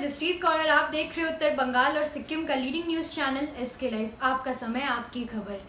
जसप्रीत कौर और आप देख रहे हो उत्तर बंगाल और सिक्किम का leading news channel SK live. आपका समय, आपकी खबर।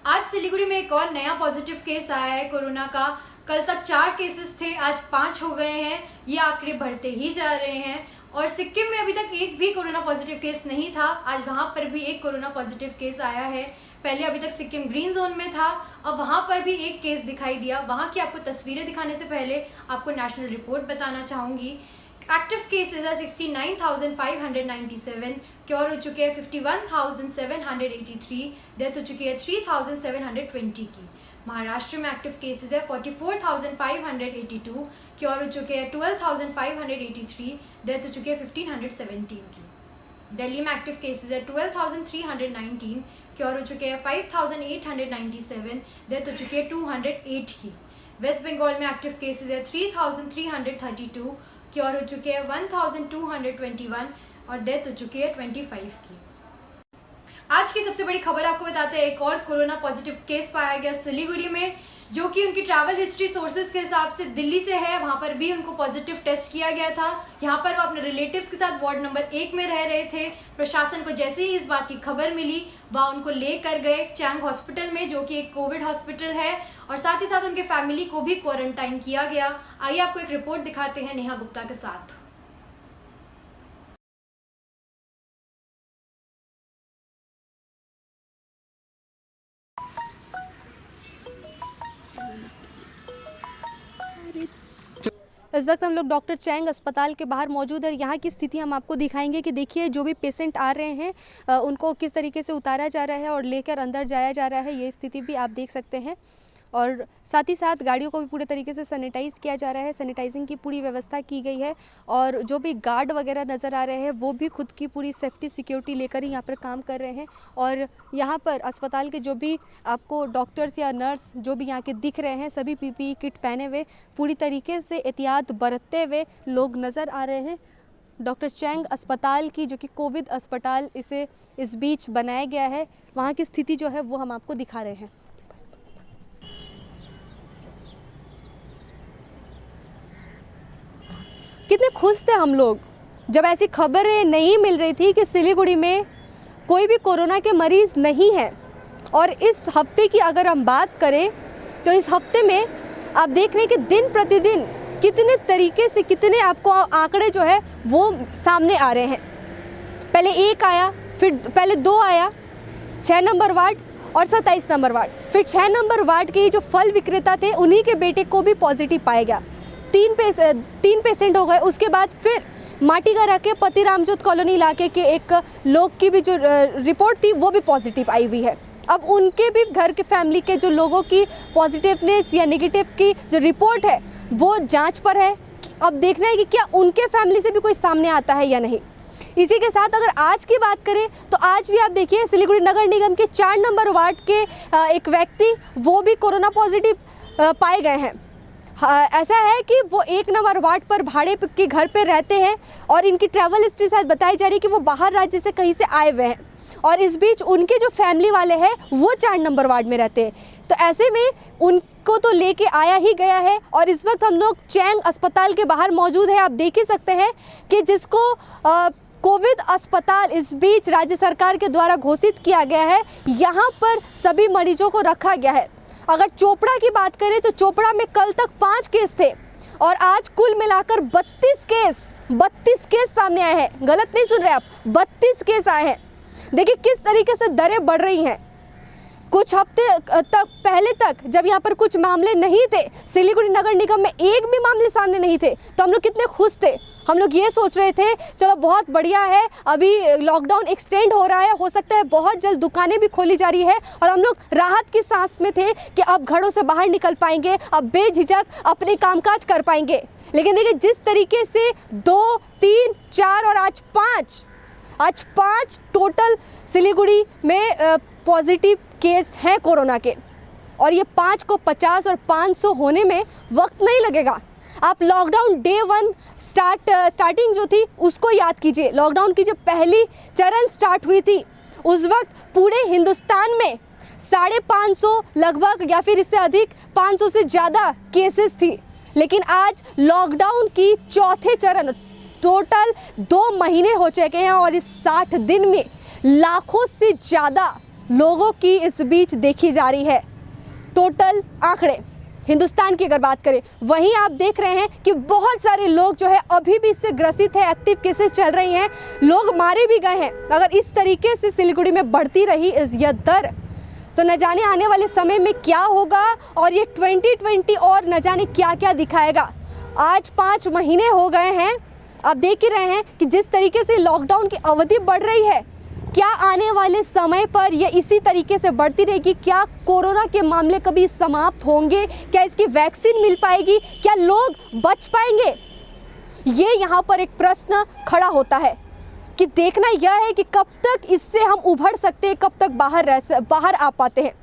आज सिलीगुड़ी में एक और नया पॉजिटिव केस आया है कोरोना का। कल तक 4 केसेस थे, आज 5 हो गए हैं। ये आंकड़े बढ़ते ही जा रहे हैं और सिक्किम में अभी तक एक भी कोरोना पॉजिटिव केस नहीं था। आज वहां पर भी एक कोरोना पॉजिटिव केस आया है। पहले अभी तक सिक्किम ग्रीन जोन में था, अब वहां पर भी एक केस दिखाई दिया। वहां की आपको तस्वीरें दिखाने से पहले आपको नेशनल रिपोर्ट बताना चाहूंगी। एक्टिव केसेस है 69,597, क्योर हो चुके हैं 51,783, डेथ हो चुकी है 3,720 की। महाराष्ट्र में एक्टिव केसेस है 44,582, क्योर हो चुके हैं 12,583, डेथ हो चुकी है 1,517 की। दिल्ली में एक्टिव केसेस है 12,319, क्योर हो चुके हैं 5,897, डेथ हो चुकी है 208 की। वेस्ट बंगाल में एक्टिव केसेस है 3,332, क्योर हो चुके हैं 1,221 और डेथ हो चुकी है 25 की। आज की सबसे बड़ी खबर आपको बताते हैं, एक और कोरोना पॉजिटिव केस पाया गया सिलीगुड़ी में, जो कि उनकी ट्रैवल हिस्ट्री सोर्सेज के हिसाब से दिल्ली से है। वहां पर भी उनको पॉजिटिव टेस्ट किया गया था। यहाँ पर वो अपने रिलेटिव्स के साथ वार्ड नंबर 1 में रह रहे थे। प्रशासन को जैसे ही इस बात की खबर मिली, वह उनको लेकर गए चैंग हॉस्पिटल में, जो कि एक कोविड हॉस्पिटल है, और साथ ही साथ उनके फैमिली को भी क्वारंटाइन किया गया। आइए आपको एक रिपोर्ट दिखाते हैं नेहा गुप्ता के साथ। इस वक्त हम लोग डॉक्टर चैंग अस्पताल के बाहर मौजूद है। यहाँ की स्थिति हम आपको दिखाएंगे कि देखिए जो भी पेशेंट आ रहे हैं उनको किस तरीके से उतारा जा रहा है और लेकर अंदर जाया जा रहा है। ये स्थिति भी आप देख सकते हैं और साथ ही साथ गाड़ियों को भी पूरे तरीके से सैनिटाइज़ किया जा रहा है। सैनिटाइजिंग की पूरी व्यवस्था की गई है और जो भी गार्ड वगैरह नज़र आ रहे हैं वो भी खुद की पूरी सेफ्टी सिक्योरिटी लेकर ही यहाँ पर काम कर रहे हैं। और यहाँ पर अस्पताल के जो भी आपको डॉक्टर्स या नर्स जो भी यहाँ के दिख रहे हैं, सभी PPE किट पहने हुए पूरी तरीके से एहतियात बरतते हुए लोग नज़र आ रहे हैं। डॉक्टर चैंग अस्पताल की, जो कि कोविड अस्पताल इसे इस बीच बनाया गया है, वहाँ की स्थिति जो है वो हम आपको दिखा रहे हैं। कितने खुश थे हम लोग जब ऐसी खबरें नहीं मिल रही थी कि सिलीगुड़ी में कोई भी कोरोना के मरीज़ नहीं है। और इस हफ्ते की अगर हम बात करें तो इस हफ्ते में आप देख रहे हैं कि दिन प्रतिदिन कितने तरीके से कितने आपको आंकड़े जो है वो सामने आ रहे हैं। पहले 1 आया, फिर पहले 2 आया, 6 नंबर वार्ड और 27 नंबर वार्ड, फिर 6 नंबर वार्ड के जो फल विक्रेता थे उन्हीं के बेटे को भी पॉजिटिव पाया गया। 3 पेशेंट हो गए। उसके बाद फिर माटीगरा के पति रामजोत कॉलोनी इलाके के एक लोग की भी जो रिपोर्ट थी वो भी पॉजिटिव आई हुई है। अब उनके भी घर के फैमिली के जो लोगों की पॉजिटिवनेस या नेगेटिव की जो रिपोर्ट है वो जांच पर है। अब देखना है कि क्या उनके फैमिली से भी कोई सामने आता है या नहीं। इसी के साथ अगर आज की बात करें तो आज भी आप देखिए सिलीगुड़ी नगर निगम के 4 नंबर वार्ड के एक व्यक्ति वो भी कोरोना पॉजिटिव पाए गए हैं। ऐसा है कि वो 1 नंबर वार्ड पर भाड़े के घर पे रहते हैं और इनकी ट्रैवल हिस्ट्री शायद बताई जा रही है कि वो बाहर राज्य से कहीं से आए हुए हैं और इस बीच उनके जो फैमिली वाले हैं वो 4 नंबर वार्ड में रहते हैं। तो ऐसे में उनको तो लेके आया ही गया है और इस वक्त हम लोग चैंग अस्पताल के बाहर मौजूद है। आप देख ही सकते हैं कि जिसको कोविड अस्पताल इस बीच राज्य सरकार के द्वारा घोषित किया गया है, यहाँ पर सभी मरीजों को रखा गया है। अगर चोपड़ा की बात करें तो चोपड़ा में कल तक 5 केस थे और आज कुल मिलाकर 32 केस सामने आए हैं। गलत नहीं सुन रहे आप, 32 केस आए हैं। देखिए किस तरीके से दरें बढ़ रही हैं। कुछ हफ्ते तक पहले तक जब यहाँ पर कुछ मामले नहीं थे, सिलीगुड़ी नगर निगम में एक भी मामले सामने नहीं थे, तो हम लोग कितने खुश थे। हम लोग ये सोच रहे थे चलो बहुत बढ़िया है, अभी लॉकडाउन एक्सटेंड हो रहा है, हो सकता है बहुत जल्द दुकानें भी खोली जा रही है और हम लोग राहत की सांस में थे कि अब घरों से बाहर निकल पाएंगे, अब बेझिझक अपने कामकाज कर पाएंगे। लेकिन देखिए जिस तरीके से 2, 3, 4 और आज 5 टोटल सिलीगुड़ी में पॉजिटिव केस हैं कोरोना के और ये 5 को 50 और 500 होने में वक्त नहीं लगेगा। आप लॉकडाउन डे 1 स्टार्टिंग जो थी उसको याद कीजिए। लॉकडाउन की जब पहली चरण स्टार्ट हुई थी उस वक्त पूरे हिंदुस्तान में 550 लगभग या फिर इससे अधिक 500 से ज़्यादा केसेस थी। लेकिन आज लॉकडाउन की चौथे चरण टोटल 2 महीने हो चुके हैं और इस 60 दिन में लाखों से ज़्यादा लोगों की इस बीच देखी जा रही है। टोटल आंकड़े हिंदुस्तान की अगर बात करें, वहीं आप देख रहे हैं कि बहुत सारे लोग जो है अभी भी इससे ग्रसित है, एक्टिव केसेस चल रही हैं, लोग मारे भी गए हैं। अगर इस तरीके से सिलीगुड़ी में बढ़ती रही यह दर, तो न जाने आने वाले समय में क्या होगा और ये 2020 और न जाने क्या क्या दिखाएगा। आज 5 महीने हो गए हैं, आप देख ही रहे हैं कि जिस तरीके से लॉकडाउन की अवधि बढ़ रही है, क्या आने वाले समय पर यह इसी तरीके से बढ़ती रहेगी? क्या कोरोना के मामले कभी समाप्त होंगे? क्या इसकी वैक्सीन मिल पाएगी? क्या लोग बच पाएंगे? ये यहाँ पर एक प्रश्न खड़ा होता है कि देखना यह है कि कब तक इससे हम उभर सकते हैं, कब तक बाहर आ पाते हैं।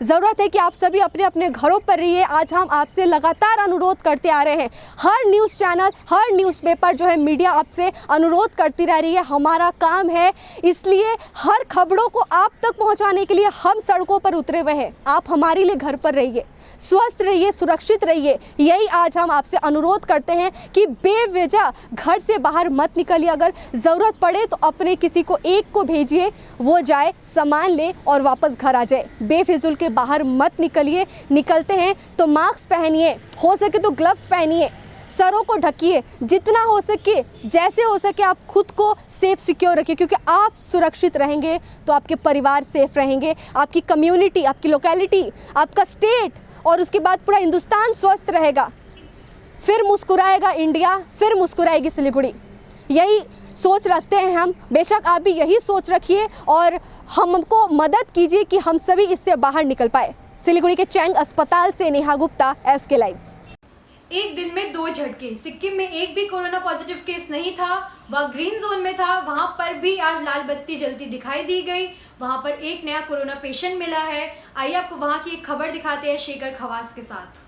ज़रूरत है कि आप सभी अपने अपने घरों पर रहिए। आज हम आपसे लगातार अनुरोध करते आ रहे हैं, हर न्यूज़ चैनल, हर न्यूज़पेपर जो है, मीडिया आपसे अनुरोध करती रह रही है। हमारा काम है, इसलिए हर खबरों को आप तक पहुंचाने के लिए हम सड़कों पर उतरे हुए हैं। आप हमारे लिए घर पर रहिए, स्वस्थ रहिए, सुरक्षित रहिए। यही आज हम आपसे अनुरोध करते हैं कि बेवजह घर से बाहर मत निकलिए। अगर ज़रूरत पड़े तो अपने किसी को एक को भेजिए, वो जाए, सामान ले और वापस घर आ जाए। बेफिजूल के बाहर मत निकलिए। निकलते हैं तो मास्क पहनिए, हो सके तो ग्लव्स पहनिए, सरों को ढकिए, जितना हो सके, जैसे हो सके आप खुद को सेफ सिक्योर रखिए, क्योंकि आप सुरक्षित रहेंगे तो आपके परिवार सेफ रहेंगे, आपकी कम्युनिटी, आपकी लोकेलिटी, आपका स्टेट और उसके बाद पूरा हिंदुस्तान स्वस्थ रहेगा। फिर मुस्कुराएगा इंडिया, फिर मुस्कुराएगी सिलीगुड़ी। यही सोच रखते हैं हम। बेशक आप भी यही सोच रखिए और हमको मदद कीजिए कि हम सभी इससे बाहर निकल पाए। सिलीगुड़ी के चैंग अस्पताल से नेहा गुप्ता, SK लाइव। एक दिन में 2 झटके। सिक्किम में एक भी कोरोना पॉजिटिव केस नहीं था, वह ग्रीन जोन में था, वहां पर भी आज लाल बत्ती जलती दिखाई दी गई। वहां पर एक नया कोरोना पेशेंट मिला है। आइए आपको वहां की एक खबर दिखाते हैं शेखर खवास के साथ।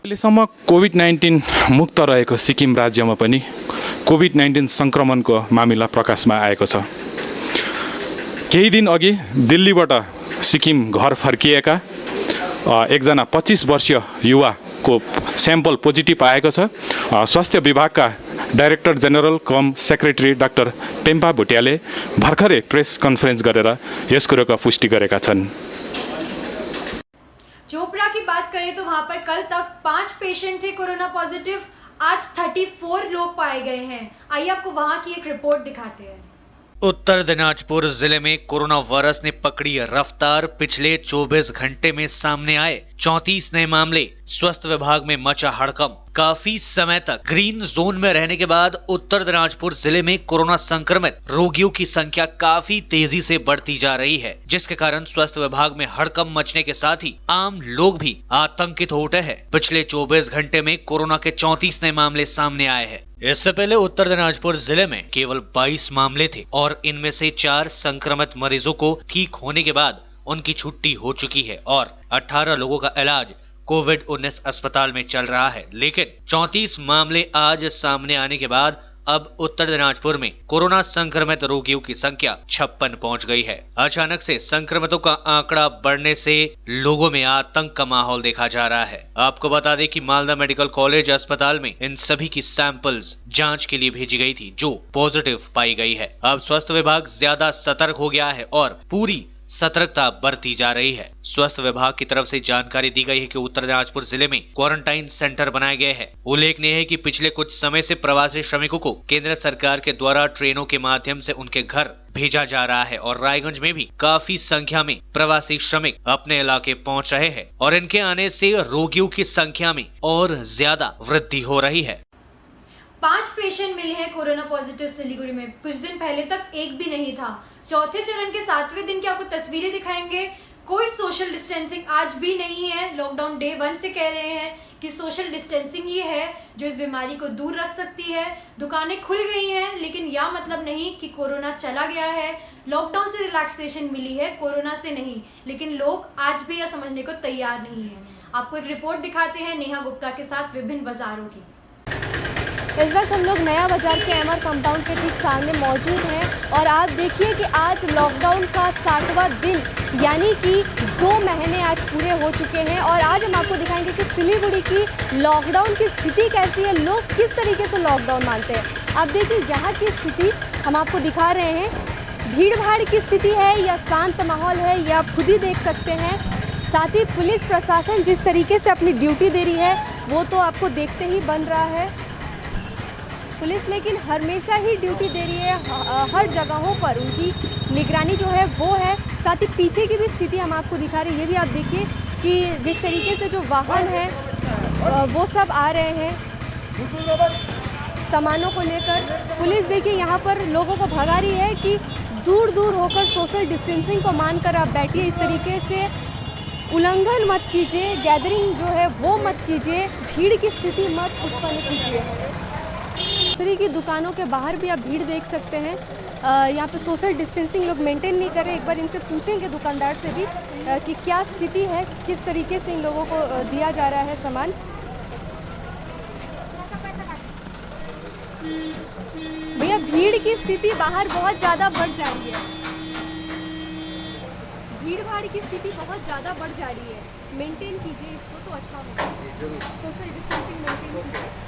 अहिलेसम्म कोभिड-19 मुक्त रहेको सिक्किम राज्यमा पनि कोभिड-19 सङ्क्रमणको मामिला प्रकाशमा आएको छ। केही दिन अघि दिल्लीबाट सिक्किम घर फर्किएका एकजना 25 वर्षीय युवाको स्याम्पल पोजिटिभ आएको छ। स्वास्थ्य विभागका डाइरेक्टर जेनरल कम सेक्रेटरी डाक्टर पेम्पा भुटियाले भर्खरै प्रेस कन्फरेन्स गरेर यस कुरोको पुष्टि गरेका छन्। चोपड़ा की बात करें तो वहां पर कल तक 5 पेशेंट थे कोरोना पॉजिटिव, आज 34 लोग पाए गए हैं। आइए आपको वहां की एक रिपोर्ट दिखाते हैं। उत्तर दिनाजपुर जिले में कोरोना वायरस ने पकड़ी रफ्तार। पिछले 24 घंटे में सामने आए 34 नए मामले। स्वास्थ्य विभाग में मचा हड़कंप। काफी समय तक ग्रीन जोन में रहने के बाद उत्तर दिनाजपुर जिले में कोरोना संक्रमित रोगियों की संख्या काफी तेजी से बढ़ती जा रही है, जिसके कारण स्वास्थ्य विभाग में हड़कंप मचने के साथ ही आम लोग भी आतंकित हो उठे हैं। पिछले 24 घंटे में कोरोना के 34 नए मामले सामने आए हैं। इससे पहले उत्तर दिनाजपुर जिले में केवल 22 मामले थे और इनमें से 4 संक्रमित मरीजों को ठीक होने के बाद उनकी छुट्टी हो चुकी है और 18 लोगों का इलाज कोविड-19 अस्पताल में चल रहा है। लेकिन 34 मामले आज सामने आने के बाद अब उत्तर दिनाजपुर में कोरोना संक्रमित रोगियों की संख्या 56 पहुंच गई है। अचानक से संक्रमितों का आंकड़ा बढ़ने से लोगों में आतंक का माहौल देखा जा रहा है। आपको बता दें कि मालदा मेडिकल कॉलेज अस्पताल में इन सभी की सैंपल्स जांच के लिए भेजी गई थी, जो पॉजिटिव पाई गई है। अब स्वास्थ्य विभाग ज्यादा सतर्क हो गया है और पूरी सतर्कता बरती जा रही है। स्वास्थ्य विभाग की तरफ से जानकारी दी गई है कि उत्तर दिनाजपुर जिले में क्वारंटाइन सेंटर बनाए गए हैं। उल्लेखनीय है कि पिछले कुछ समय से प्रवासी श्रमिकों को केंद्र सरकार के द्वारा ट्रेनों के माध्यम से उनके घर भेजा जा रहा है और रायगंज में भी काफी संख्या में प्रवासी श्रमिक अपने इलाके पहुंच रहे हैं और इनके आने से रोगियों की संख्या में और ज्यादा वृद्धि हो रही है। 5 पेशेंट मिले हैं कोरोना पॉजिटिव सिलीगुड़ी में। कुछ दिन पहले तक एक भी नहीं था। चौथे चरण के 7वें दिन की आपको तस्वीरें दिखाएंगे। कोई सोशल डिस्टेंसिंग आज भी नहीं है। लॉकडाउन डे 1 से कह रहे हैं कि सोशल डिस्टेंसिंग ही है जो इस बीमारी को दूर रख सकती है। दुकानें खुल गई हैं, लेकिन यह मतलब नहीं कि कोरोना चला गया है। लॉकडाउन से रिलैक्सेशन मिली है, कोरोना से नहीं। लेकिन लोग आज भी यह समझने को तैयार नहीं है। आपको एक रिपोर्ट दिखाते हैं नेहा गुप्ता के साथ विभिन्न बाजारों की। इस वक्त हम लोग नया बाज़ार के एमआर कंपाउंड के ठीक सामने मौजूद हैं और आप देखिए कि आज लॉकडाउन का 60वां दिन यानी कि 2 महीने आज पूरे हो चुके हैं और आज हम आपको दिखाएंगे कि सिलीगुड़ी की लॉकडाउन की स्थिति कैसी है, लोग किस तरीके से लॉकडाउन मानते हैं। आप देखिए यहाँ की स्थिति हम आपको दिखा रहे हैं, भीड़ भाड़ की स्थिति है या शांत माहौल है ये आप खुद ही देख सकते हैं। साथ ही पुलिस प्रशासन जिस तरीके से अपनी ड्यूटी दे रही है वो तो आपको देखते ही बन रहा है। पुलिस लेकिन हमेशा ही ड्यूटी दे रही है, हर जगहों पर उनकी निगरानी जो है वो है। साथ ही पीछे की भी स्थिति हम आपको दिखा रहे हैं, ये भी आप देखिए कि जिस तरीके से जो वाहन है वो सब आ रहे हैं सामानों को लेकर। पुलिस देखिए यहाँ पर लोगों को भगा रही है कि दूर दूर होकर सोशल डिस्टेंसिंग को मानकर आप बैठिए, इस तरीके से उल्लंघन मत कीजिए, गैदरिंग जो है वो मत कीजिए, भीड़ की स्थिति मत उत्पन्न कीजिए। ग्रोसरी की दुकानों के बाहर भी आप भीड़ देख सकते हैं, यहाँ पे सोशल डिस्टेंसिंग लोग मेंटेन नहीं कर रहे। एक बार इनसे पूछेंगे दुकानदार से भी कि क्या स्थिति है, किस तरीके से इन लोगों को दिया जा रहा है सामान। भैया भीड़ की स्थिति बाहर बहुत ज़्यादा बढ़ जा रही है, भीड़ भाड़ की स्थिति बहुत ज़्यादा बढ़ जा रही है, मेंटेन कीजिए इसको तो अच्छा होगा, सोशल डिस्टेंसिंग मेंटेन कीजिए।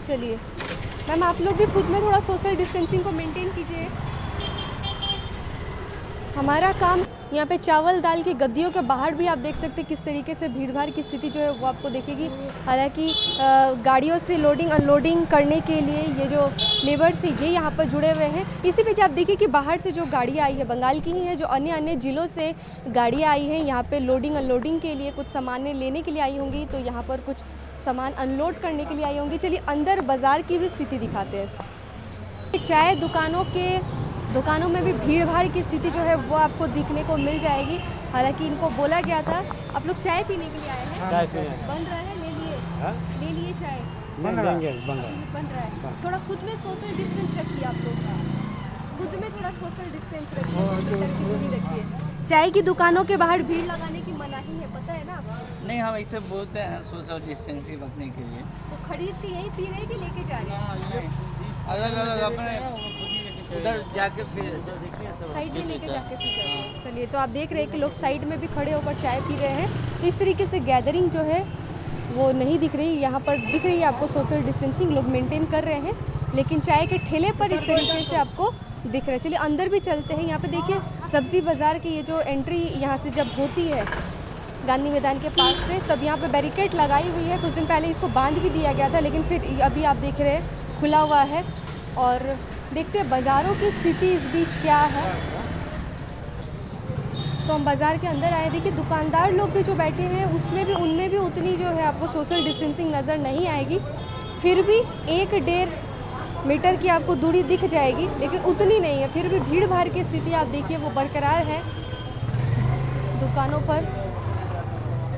चलिए मैम आप लोग भी खुद में थोड़ा सोशल डिस्टेंसिंग को मेंटेन कीजिए। हमारा काम यहाँ पे चावल दाल की गद्दियों के बाहर भी आप देख सकते हैं किस तरीके से भीड़ भाड़ की स्थिति जो है वो आपको दिखेगी। हालांकि गाड़ियों से लोडिंग अनलोडिंग करने के लिए ये जो लेबर्स हैं ये यहाँ पर जुड़े हुए हैं। इसी बीच आप देखिए कि बाहर से जो गाड़ियाँ आई है बंगाल की ही है, जो अन्य अन्य ज़िलों से गाड़ियाँ आई हैं यहाँ पे लोडिंग अनलोडिंग के लिए, कुछ सामान लेने के लिए आई होंगी, तो यहाँ पर कुछ सामान अनलोड करने के लिए आई होंगी। चलिए अंदर बाज़ार की भी स्थिति दिखाते हैं। चाय दुकानों में भी भीड़ भाड़ की स्थिति जो है वो आपको दिखने को मिल जाएगी। हालांकि इनको बोला गया था, आप लोग चाय पीने के लिए आए हैं, चाय पीने बन रहा है, ले लिए चाय बन रहा है। थोड़ा खुद में सोशल डिस्टेंस रखिए, आप लोग खुद में थोड़ा सोशल डिस्टेंस रखिए। चाय की दुकानों के बाहर भीड़ लगाने की मनाही है, पता है ना? नहीं, हम ऐसे बोलते हैं सोशल डिस्टेंसिंग रखने के लिए। तो खरीदती यहीं पी रहे कि लेके जा रहे हैं? अलग अलग अपने उधर जाके साइड में लेके जाके पी जाते हैं। चलिए तो आप देख रहे हैं कि लोग साइड में भी खड़े होकर चाय पी रहे हैं। तो इस तरीके से गैदरिंग जो है वो नहीं दिख रही, यहाँ पर दिख रही है आपको सोशल डिस्टेंसिंग लोग मेंटेन कर रहे हैं, लेकिन चाय के ठेले पर इस तरीके से आपको दिख रहा है। चलिए अंदर भी चलते हैं। यहाँ पे देखिए सब्ज़ी बाज़ार की ये जो एंट्री यहाँ से जब होती है गांधी मैदान के पास से, तब यहाँ पे बैरिकेड लगाई हुई है। कुछ दिन पहले इसको बांध भी दिया गया था, लेकिन फिर अभी आप देख रहे हैं खुला हुआ है। और देखते हैं बाज़ारों की स्थिति इस बीच क्या है। तो हम बाज़ार के अंदर आए, देखिए दुकानदार लोग भी जो बैठे हैं उनमें भी उतनी जो है आपको सोशल डिस्टेंसिंग नज़र नहीं आएगी। फिर भी 1-1.5 मीटर की आपको दूरी दिख जाएगी, लेकिन उतनी नहीं है। फिर भी भीड़ भाड़ की स्थिति आप देखिए वो बरकरार है दुकानों पर,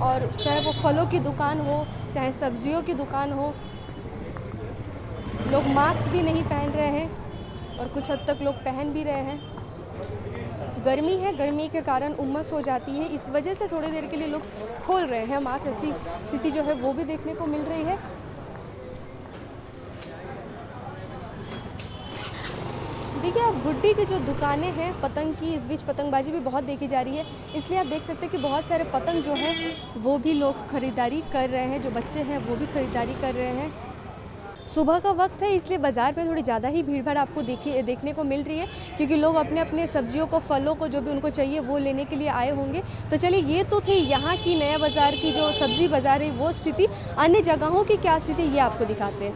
और चाहे वो फलों की दुकान हो चाहे सब्जियों की दुकान हो। लोग मास्क भी नहीं पहन रहे हैं और कुछ हद तक लोग पहन भी रहे हैं। गर्मी है, गर्मी के कारण उमस हो जाती है, इस वजह से थोड़ी देर के लिए लोग खोल रहे हैं मास्क। ऐसी स्थिति जो है वो भी देखने को मिल रही है। देखिए आप गुड्डी की जो दुकानें हैं पतंग की, इस बीच पतंगबाजी भी बहुत देखी जा रही है, इसलिए आप देख सकते हैं कि बहुत सारे पतंग जो है वो भी लोग ख़रीदारी कर रहे हैं, जो बच्चे हैं वो भी ख़रीदारी कर रहे हैं। सुबह का वक्त है इसलिए बाज़ार पे थोड़ी ज़्यादा ही भीड़ भाड़ आपको देखने को मिल रही है, क्योंकि लोग अपने अपने सब्जियों को, फलों को, जो भी उनको चाहिए वो लेने के लिए आए होंगे। तो चलिए ये तो थी यहाँ की नया बाज़ार की जो सब्ज़ी बाज़ार है वो स्थिति। अन्य जगहों की क्या स्थिति ये आपको दिखाते हैं।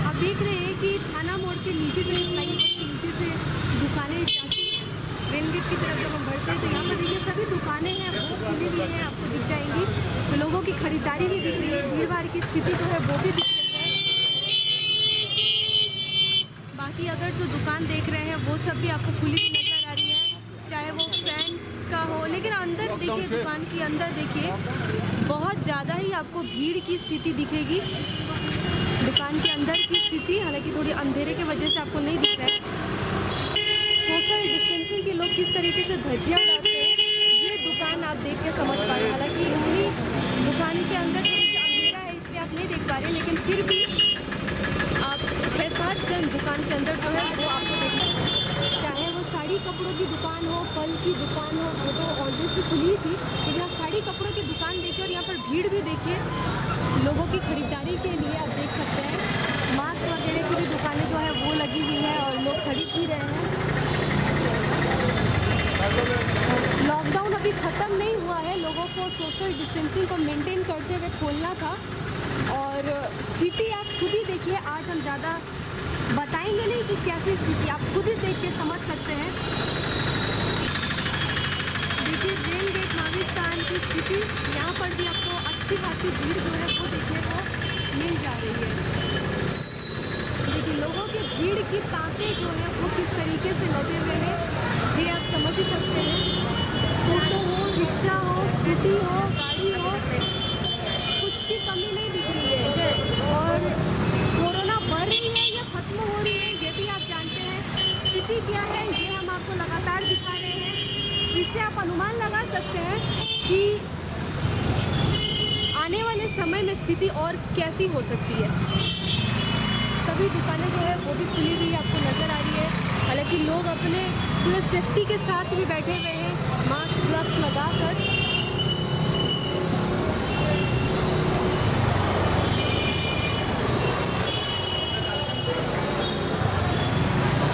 आप देख रहे हैं कि थाना मोड़ के नीचे से नीचे से दुकानें जाती हैं, रेल गेट की तरफ जब हम बढ़ते हैं तो यहाँ पर देखिए सभी दुकानें हैं वो खुली हुई हैं, आपको दिख जाएंगी। तो लोगों की खरीदारी भी दिख रही है, भीड़ भाड़ की स्थिति जो है वो भी दिख रही है। बाकी अगर जो दुकान देख रहे हैं वो सब भी आपको खुली हुई नज़र आ रही है, चाहे वो फैन का हो। लेकिन अंदर देखिए, दुकान के अंदर देखिए बहुत ज़्यादा ही आपको भीड़ की स्थिति दिखेगी। दुकान के अंदर की स्थिति हालांकि थोड़ी अंधेरे की वजह से आपको नहीं दिख रहा है। सोशल डिस्टेंसिंग के लोग किस तरीके से धज्जियाँ उड़ाते हैं ये दुकान आप देख के समझ पा रहे हैं। हालांकि उतनी दुकान के अंदर थोड़ी सी अंधेरा है इसलिए आप नहीं रहे हैं, लेकिन फिर भी आप 6-7 जन दुकान के अंदर जो है वो आपको देखिए, चाहे वो साड़ी कपड़ों की दुकान हो, फल की दुकान हो, वो तो ऑलवेजली खुली ही थी, लेकिन आप साड़ी कपड़ों की दुकान देखिए और यहाँ पर भीड़ भी देखिए लोगों की खरीदारी के लिए। आप देख सकते हैं मास्क वगैरह की भी दुकानें जो है वो लगी हुई है और लोग खरीद भी रहे हैं। लॉकडाउन अभी ख़त्म नहीं हुआ है, लोगों को सोशल डिस्टेंसिंग को मेंटेन करते हुए खोलना था और स्थिति आप खुद ही देखिए। आज हम ज़्यादा बताएंगे नहीं कि कैसी स्थिति, आप खुद ही देख के समझ सकते हैं। देखिए रेल गेट नाविस्तान की स्थिति, यहाँ पर भी आपको अच्छी खासी भीड़ जो है वो देखने को मिल जा रही है। देखिए लोगों की भीड़ की तांतें जो है वो किस तरीके से लगे हुए हैं, ये आप समझ ही सकते हैं। ऑटो हो, रिक्शा हो, स्कूटी हो, गाड़ी हो, कुछ की कमी नहीं दिख रही है। और कोरोना बढ़ रही है या ख़त्म हो रही है ये भी आप जानते हैं। स्थिति क्या है ये हम आपको लगातार दिखा रहे हैं, जिससे आप अनुमान लगा सकते हैं कि आने वाले समय में स्थिति और कैसी हो सकती है। सभी दुकानें जो है वो भी खुली हुई आपको नज़र आ रही है, हालांकि लोग अपने पूरे सेफ्टी के साथ भी बैठे हुए हैं, मास्क ग्लव्स लगाकर।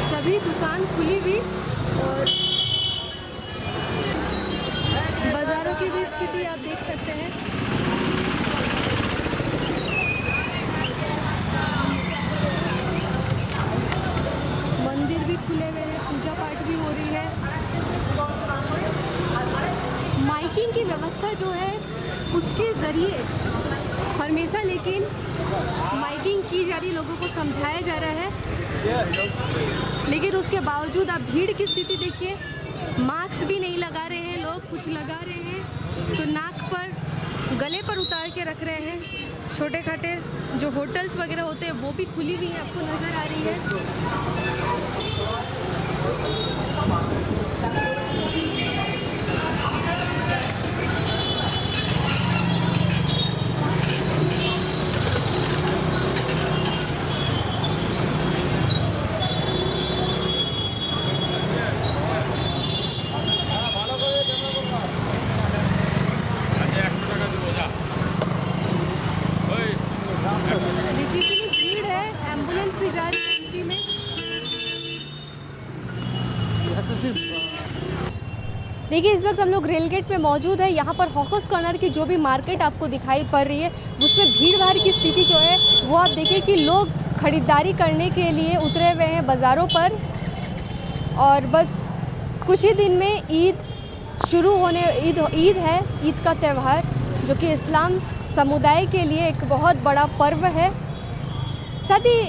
सभी दुकान खुली हुई और बाज़ारों की भी स्थिति आप देख सकते हैं। मंदिर भी खुले हुए हैं, पूजा पाठ भी हो रही है। माइकिंग की व्यवस्था जो है उसके ज़रिए हमेशा लेकिन माइकिंग की जा रही, लोगों को समझाया जा रहा है, लेकिन उसके बावजूद आप भीड़ की स्थिति देखिए। मास्क भी नहीं लगा रहे हैं लोग, कुछ लगा रहे हैं तो नाक पर गले पर उतार के रख रहे हैं। छोटे खाटे जो होटल्स वगैरह होते हैं वो भी खुली हुई हैं, आपको नज़र आ रही है। देखिए इतनी भीड़ है, एम्बुलेंस भी जा रही है इसी में। देखिए इस वक्त हम लोग रेल गेट पे मौजूद है। यहाँ पर हॉकर्स कॉर्नर की जो भी मार्केट आपको दिखाई पड़ रही है उसमें भीड़ भाड़ की स्थिति जो है वो आप देखिए कि लोग खरीदारी करने के लिए उतरे हुए हैं बाज़ारों पर। और बस कुछ ही दिन में ईद शुरू होने, ईद है, ईद का त्यौहार जो कि इस्लाम समुदाय के लिए एक बहुत बड़ा पर्व है। साथ ही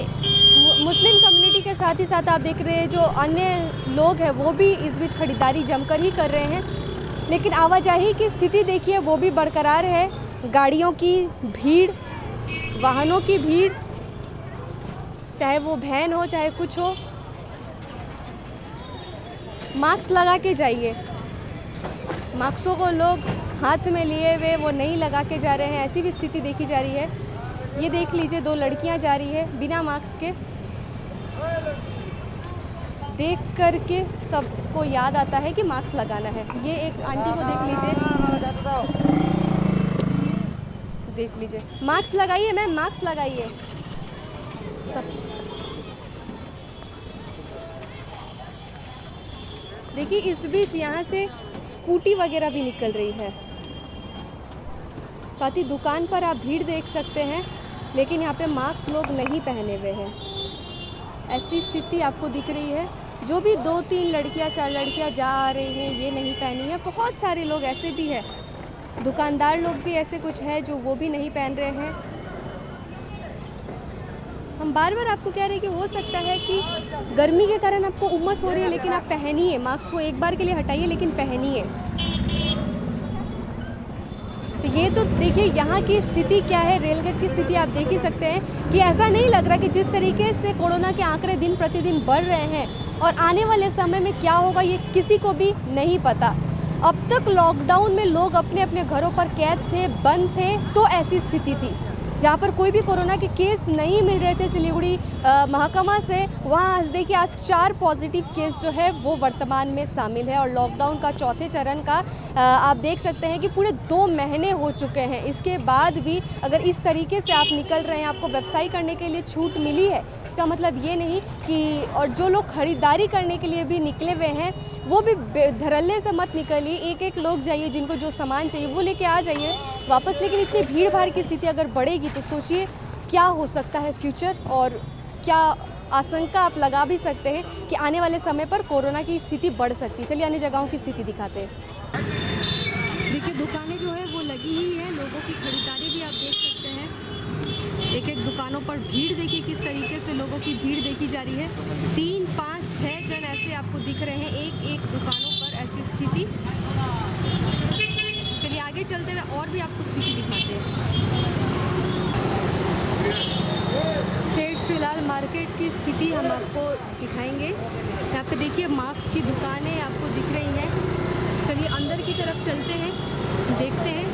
मुस्लिम कम्युनिटी के साथ ही साथ आप देख रहे हैं जो अन्य लोग हैं वो भी इस बीच खरीदारी जमकर ही कर रहे हैं। लेकिन आवाजाही की स्थिति देखिए वो भी बरकरार है। गाड़ियों की भीड़, वाहनों की भीड़, चाहे वो वैन हो चाहे कुछ हो। मास्क लगा के जाइए, मास्कों को लोग हाथ में लिए हुए वो नहीं लगा के जा रहे हैं, ऐसी भी स्थिति देखी जा रही है। ये देख लीजिए 2 लड़कियां जा रही है बिना मास्क के। देख करके सबको याद आता है कि मास्क लगाना है। ये एक आंटी को देख लीजिए, मास्क लगाइए मैम, मास्क लगाइए सब। देखिए इस बीच यहाँ से स्कूटी वगैरह भी निकल रही है। साथ ही दुकान पर आप भीड़ देख सकते हैं, लेकिन यहाँ पे मास्क लोग नहीं पहने हुए हैं, ऐसी स्थिति आपको दिख रही है। जो भी 2-3 लड़कियाँ 4 लड़कियाँ जा आ रही हैं ये नहीं पहनी है। बहुत सारे लोग ऐसे भी हैं, दुकानदार लोग भी ऐसे कुछ हैं जो वो भी नहीं पहन रहे हैं। हम बार बार आपको कह रहे हैं कि हो सकता है कि गर्मी के कारण आपको उमस हो रही है, लेकिन आप पहनिए मास्क को, एक बार के लिए हटाइए लेकिन पहनिए। तो ये तो देखिए यहाँ की स्थिति क्या है, रेलगेट की स्थिति आप देख ही सकते हैं कि ऐसा नहीं लग रहा कि जिस तरीके से कोरोना के आंकड़े दिन प्रतिदिन बढ़ रहे हैं और आने वाले समय में क्या होगा ये किसी को भी नहीं पता। अब तक लॉकडाउन में लोग अपने अपने घरों पर कैद थे, बंद थे, तो ऐसी स्थिति थी। जहाँ पर कोई भी कोरोना के केस नहीं मिल रहे थे सिलीगुड़ी महकमा से, वहाँ आज देखिए आज 4 पॉजिटिव केस जो है वो वर्तमान में शामिल है। और लॉकडाउन का चौथे चरण का आप देख सकते हैं कि पूरे 2 महीने हो चुके हैं। इसके बाद भी अगर इस तरीके से आप निकल रहे हैं, आपको व्यवसाय करने के लिए छूट मिली है, इसका मतलब ये नहीं कि, और जो लोग खरीदारी करने के लिए भी निकले हुए हैं वो भी धड़ल्ले से मत निकलिए, एक लोग जाइए, जिनको जो सामान चाहिए वो लेके आ जाइए वापस। लेकिन इतनी भीड़ भाड़ की स्थिति अगर बढ़ेगी तो सोचिए क्या हो सकता है फ्यूचर, और क्या आशंका आप लगा भी सकते हैं कि आने वाले समय पर कोरोना की स्थिति बढ़ सकती है। चलिए अन्य जगहों की स्थिति दिखाते हैं। देखिए दुकानें जो है वो लगी ही है, लोगों की खरीदारी भी आप देख सकते हैं। एक दुकानों पर भीड़ देखिए किस तरीके से लोगों की भीड़ देखी जा रही है। 3, 5, 6 जन ऐसे आपको दिख रहे हैं एक दुकानों पर, ऐसी स्थिति। चलिए आगे चलते हुए और भी आपको स्थिति दिखाते हैं। सेठ फिलहाल मार्केट की स्थिति हम आपको दिखाएंगे। यहाँ पे देखिए मास्क की दुकानें आपको दिख रही हैं। चलिए अंदर की तरफ चलते हैं, देखते हैं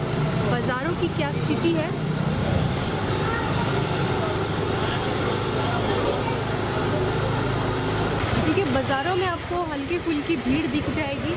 बाज़ारों की क्या स्थिति है। देखिए बाज़ारों में आपको हल्की फुल्की भीड़ दिख जाएगी।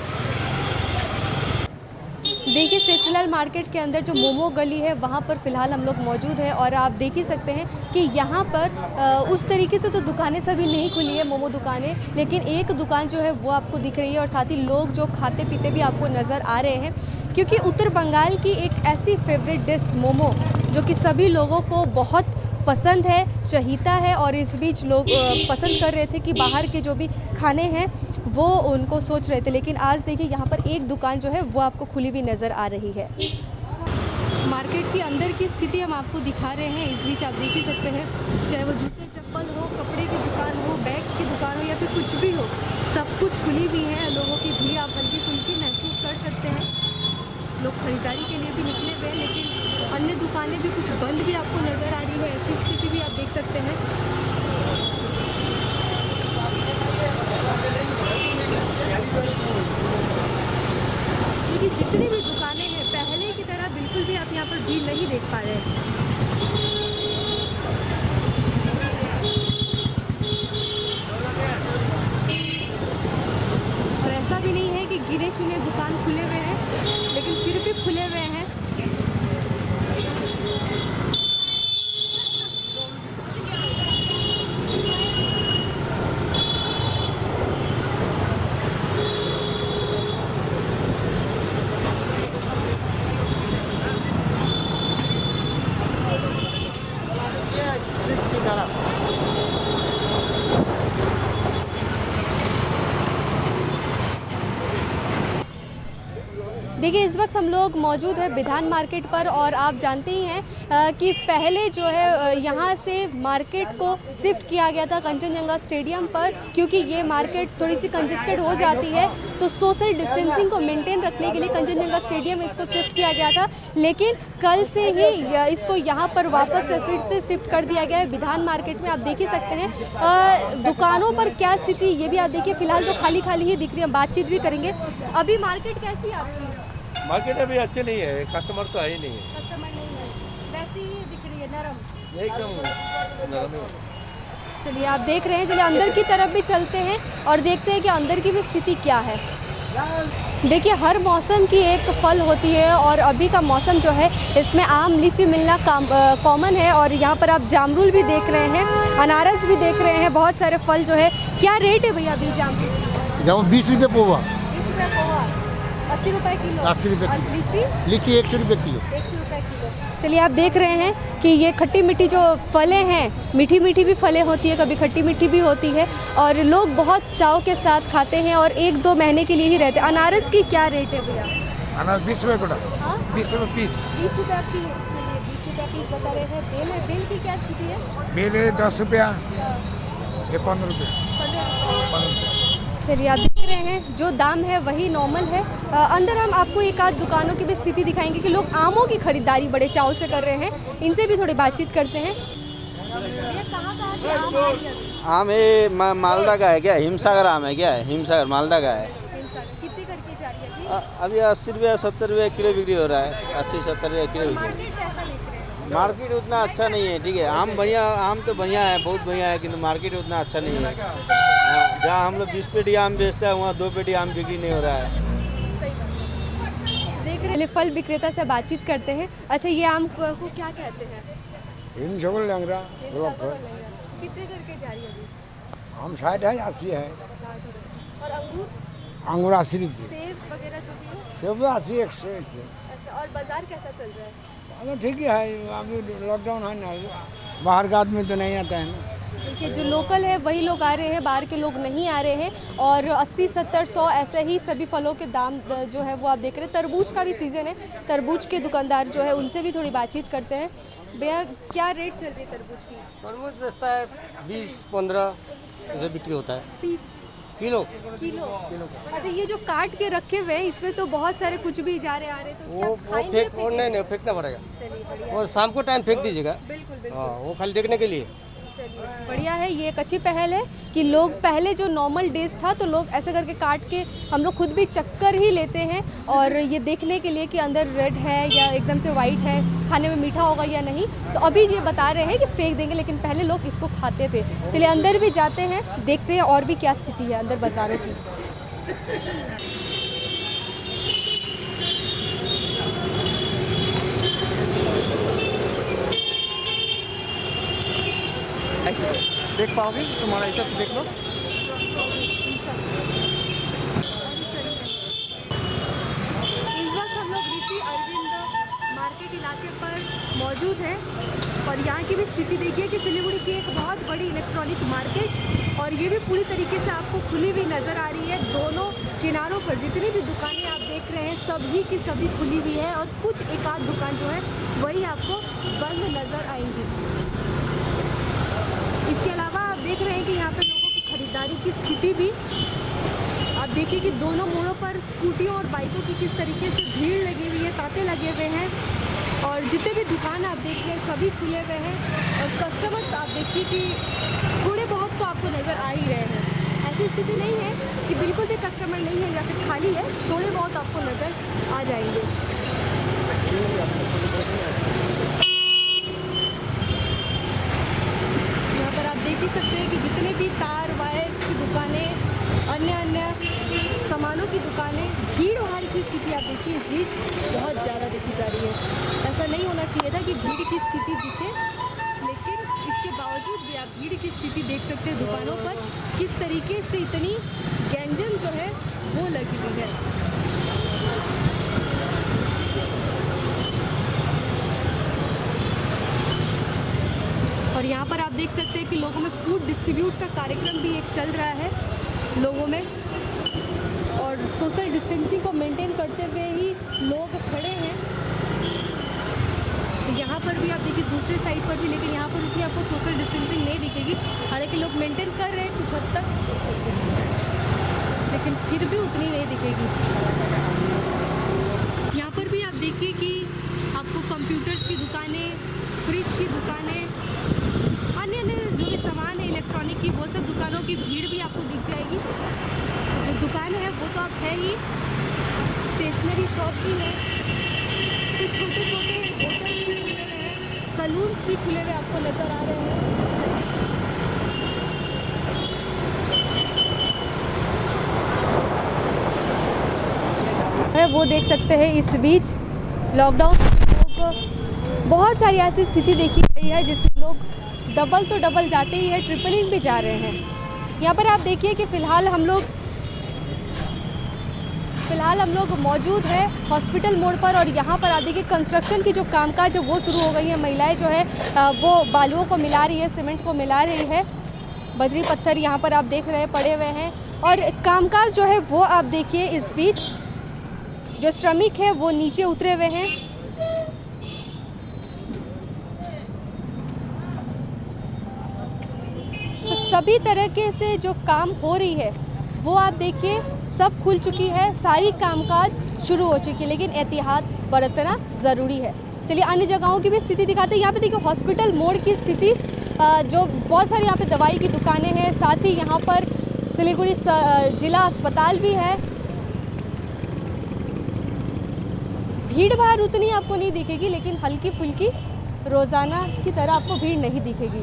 देखिए सेस्टलाल मार्केट के अंदर जो मोमो गली है वहाँ पर फ़िलहाल हम लोग मौजूद हैं, और आप देख ही सकते हैं कि यहाँ पर उस तरीके से तो दुकानें सभी नहीं खुली है, मोमो दुकानें, लेकिन एक दुकान जो है वो आपको दिख रही है। और साथ ही लोग जो खाते पीते भी आपको नज़र आ रहे हैं, क्योंकि उत्तर बंगाल की एक ऐसी फेवरेट डिश मोमो जो कि सभी लोगों को बहुत पसंद है, चहीता है। और इस बीच लोग पसंद कर रहे थे कि बाहर के जो भी खाने हैं वो उनको सोच रहे थे, लेकिन आज देखिए यहाँ पर एक दुकान जो है वो आपको खुली हुई नज़र आ रही है। मार्केट के अंदर की स्थिति हम आपको दिखा रहे हैं। इस बीच आप देख ही सकते हैं, चाहे वो जूते चप्पल हो, कपड़े की दुकान हो, बैग्स की दुकान हो, या फिर कुछ भी हो, सब कुछ खुली हुई है। लोगों की भीड़ आप हल्की फुल्की महसूस कर सकते हैं। लोग खरीदारी के लिए भी निकले हुए हैं, लेकिन अन्य दुकानें भी कुछ बंद भी आपको नज़र आ रही है। ऐसी स्थिति भी आप देख सकते हैं। क्योंकि जितनी भी दुकानें हैं पहले की तरह बिल्कुल भी आप यहाँ पर भीड़ नहीं देख पा रहे हैं। और ऐसा भी नहीं है कि गिने चुने दुकान खुले हुए हैं, लेकिन फिर भी खुले हुए हैं। देखिए इस वक्त हम लोग मौजूद है विधान मार्केट पर, और आप जानते ही हैं कि पहले जो है यहाँ से मार्केट को शिफ्ट किया गया था कंचनजंगा स्टेडियम पर, क्योंकि ये मार्केट थोड़ी सी कंजेस्टेड हो जाती है, तो सोशल डिस्टेंसिंग को मेंटेन रखने के लिए कंचनजंगा स्टेडियम इसको शिफ्ट किया गया था। लेकिन कल से ही इसको यहाँ पर वापस से फिर से शिफ्ट कर दिया गया है विधान मार्केट में। आप देख ही सकते हैं दुकानों पर क्या स्थिति, ये भी आप देखिए। फिलहाल तो खाली खाली ही दिख रही है, बातचीत भी करेंगे। अभी मार्केट कैसी है आपकी? मार्केट अभी अच्छी नहीं है, कस्टमर तो है ही नहीं है, कस्टमर नहीं है, वैसी ही दिख रही है, नरम एकदम नरम है। चलिए आप देख रहे हैं, चलिए अंदर की तरफ भी चलते हैं और देखते हैं कि अंदर की भी स्थिति क्या है। देखिए हर मौसम की एक फल होती है, और अभी का मौसम जो है इसमें आम लीची मिलना कॉमन है। और यहाँ पर आप जामरुल भी देख रहे हैं, अनारस भी देख रहे हैं, बहुत सारे फल जो है। क्या रेट है भैया अभी जामरुल? जामुन 20 रुपये पौवा, 20 रुपये पौवा, 80 रुपये किलो। 80 रुपये और किलो। लीची लीची 100 रुपये किलो। 100 रुपये किलो। चलिए आप देख रहे हैं कि ये खट्टी मीठी जो फलें हैं, मीठी मीठी भी फलें होती है, कभी खट्टी मीठी भी होती है, और लोग बहुत चाव के साथ खाते हैं और 1-2 महीने के लिए ही रहते हैं। अनारस की क्या रेट है भैया? अनार 20 रुपये गोटा, हाँ 20 रुपये पीस। 20 रुपये पीस। 20 रुपये पीस बता रहे हैं। बेल है, बेल की क्या स्थिति है? बेल है 10 रुपया, ये 15 रुपये। 15 रुपये। चलिए आप देख रहे हैं जो दाम है वही नॉर्मल है। अंदर हम आपको एक आध दुकानों की भी स्थिति दिखाएंगे कि लोग आमों की खरीदारी बड़े चाव से कर रहे हैं। इनसे भी थोड़ी बातचीत करते हैं। ये कहाँ के आम आ रही है? आम ये मालदा का है क्या? हिमसागर आम है क्या? हिमसागर मालदा का है। कितनी करके जा रही है अभी 80 रुपये 70 रुपये किलो बिक्री हो रहा है। 80-70 रुपये किलो बिक्री। मार्केट कैसा देख रहे हैं? मार्केट उतना अच्छा नहीं है, ठीक है। आम तो बढ़िया है, बहुत बढ़िया है, किंतु मार्केट उतना अच्छा नहीं है। हाँ, जहाँ हम लोग 20 पेटी आम बेचते हैं वहाँ 2 पेटी आम बिक्री नहीं हो रहा है। देख रहे फल विक्रेता से बातचीत करते हैं। अच्छा, ये आम को क्या कहते हैं? हिमसागर लंगड़ा कितने करके जा रही है अभी? आम 60 है, 80 है। और अंगूर? अंगूर 80 रुपये। सेब वगैरह जो भी है? सेब 80, 100 से। अच्छा, और बाजार कैसा चल रहा है? ठीक ही है, अभी लॉकडाउन है ना, बाहर का आदमी तो नहीं आता है ना। देखिए, जो लोकल है वही लोग आ रहे हैं, बाहर के लोग नहीं आ रहे हैं। और 80, 70, 100 ऐसे ही सभी फलों के दाम जो है वो आप देख रहे हैं। तरबूज का भी सीज़न है, तरबूज के दुकानदार जो है उनसे भी थोड़ी बातचीत करते हैं। भैया, क्या रेट चल रही है तरबूज की? तरबूज बेचता है 20-15 ऐसे बिक्री होता है। पीस? किलो। अच्छा, ये जो काट के रखे हुए हैं इसमें तो बहुत सारे कुछ भी जा रहे आ रहे, तो वो नहीं फेंकना पड़ेगा। चलिए, बढ़िया। और शाम को टाइम फेंक दीजिएगा। बिल्कुल। हाँ, वो खाली देखने के लिए। चलिए, बढ़िया है। ये एक अच्छी पहल है कि लोग पहले जो नॉर्मल डेज था तो लोग ऐसे करके काट के हम लोग खुद भी चक्कर ही लेते हैं और ये देखने के लिए कि अंदर रेड है या एकदम से वाइट है, खाने में मीठा होगा या नहीं। तो अभी ये बता रहे हैं कि फेंक देंगे, लेकिन पहले लोग इसको खाते थे। चलिए, अंदर भी जाते हैं, देखते हैं और भी क्या स्थिति है अंदर बाज़ारों की। देख पाओगे? तुम्हारा ऐसा देख लो। इस वक्त हम लोग ऋषि अरविंद मार्केट इलाके पर मौजूद हैं और यहाँ की भी स्थिति देखिए कि सिलीगुड़ी की एक बहुत बड़ी इलेक्ट्रॉनिक मार्केट, और ये भी पूरी तरीके से आपको खुली हुई नज़र आ रही है। दोनों किनारों पर जितनी भी दुकानें आप देख रहे हैं सभी की सभी खुली हुई है और कुछ एक आध दुकान जो है वही आपको बंद नज़र आएंगी। इसके अलावा आप देख रहे हैं कि यहाँ पे लोगों की खरीदारी की स्थिति भी आप देखिए कि दोनों मोड़ों पर स्कूटियों और बाइकों की किस तरीके से भीड़ लगी हुई है, तांते लगे हुए हैं और जितने भी दुकान आप देख रहे हैं सभी खुले हुए हैं। और कस्टमर्स आप देखिए कि थोड़े बहुत तो आपको नज़र आ ही रहे हैं। ऐसी स्थिति नहीं है कि बिल्कुल भी कस्टमर नहीं है या फिर खाली है, थोड़े बहुत आपको नज़र आ जाएंगे। यहाँ पर आप देख ही सकते हैं कि जितने भी तार वायर्स की दुकानें, अन्य सामानों की दुकानें, भीड़ भाड़ की स्थिति आप देखिए इस बीच बहुत ज़्यादा देखी जा रही है। ऐसा नहीं होना चाहिए था कि भीड़ की स्थिति दिखे, लेकिन इसके बावजूद भी आप भीड़ की स्थिति देख सकते हैं दुकानों पर किस तरीके से इतनी गैंजन जो है वो लगी हुई है। और यहाँ पर आप देख सकते हैं कि लोगों में फूड डिस्ट्रीब्यूट का कार्यक्रम भी एक चल रहा है लोगों में, और सोशल डिस्टेंसिंग को मेंटेन करते हुए ही लोग खड़े हैं। यहाँ पर भी आप देखिए दूसरे साइड पर भी, लेकिन यहाँ पर उतनी आपको सोशल डिस्टेंसिंग नहीं दिखेगी। हालांकि लोग मेंटेन कर रहे हैं कुछ हद तक, लेकिन फिर भी उतनी नहीं दिखेगी। यहाँ पर भी आप देखिए कि आपको कंप्यूटर्स की दुकानें, फ्रिज की दुकानें, अन्य जो भी सामान है इलेक्ट्रॉनिक की, वो सब दुकानों की भीड़ भी आपको दिख जाएगी। जो दुकान है वो तो आप है ही, स्टेशनरी शॉप भी है, कुछ छोटे छोटे होटल भी खुले हुए हैं, सलून्स भी खुले हुए आपको नज़र आ रहे हैं। वो देख सकते हैं इस बीच लॉकडाउन लोग बहुत सारी ऐसी स्थिति देखी गई है जिसमें लोग डबल तो डबल जाते ही है, ट्रिपलिंग भी जा रहे हैं। यहाँ पर आप देखिए कि फ़िलहाल हम लोग मौजूद है हॉस्पिटल मोड़ पर, और यहाँ पर आप देखिए कंस्ट्रक्शन की जो कामकाज है वो शुरू हो गई है। महिलाएं जो है वो बालुओं को मिला रही है, सीमेंट को मिला रही है, बजरी पत्थर यहाँ पर आप देख रहे हैं पड़े हुए हैं, और कामकाज जो है वो आप देखिए इस बीच जो श्रमिक है वो नीचे उतरे हुए हैं। तो सभी तरीके से जो काम हो रही है वो आप देखिए सब खुल चुकी है, सारी कामकाज शुरू हो चुकी है, लेकिन एहतियात बरतना ज़रूरी है। चलिए अन्य जगहों की भी स्थिति दिखाते हैं। यहाँ पे देखिए हॉस्पिटल मोड़ की स्थिति, जो बहुत सारी यहाँ पे दवाई की दुकानें हैं, साथ ही यहाँ पर सिलीगुड़ी जिला अस्पताल भी है। भीड़ भाड़ उतनी आपको नहीं दिखेगी, लेकिन हल्की फुल्की रोज़ाना की तरह आपको भीड़ नहीं दिखेगी,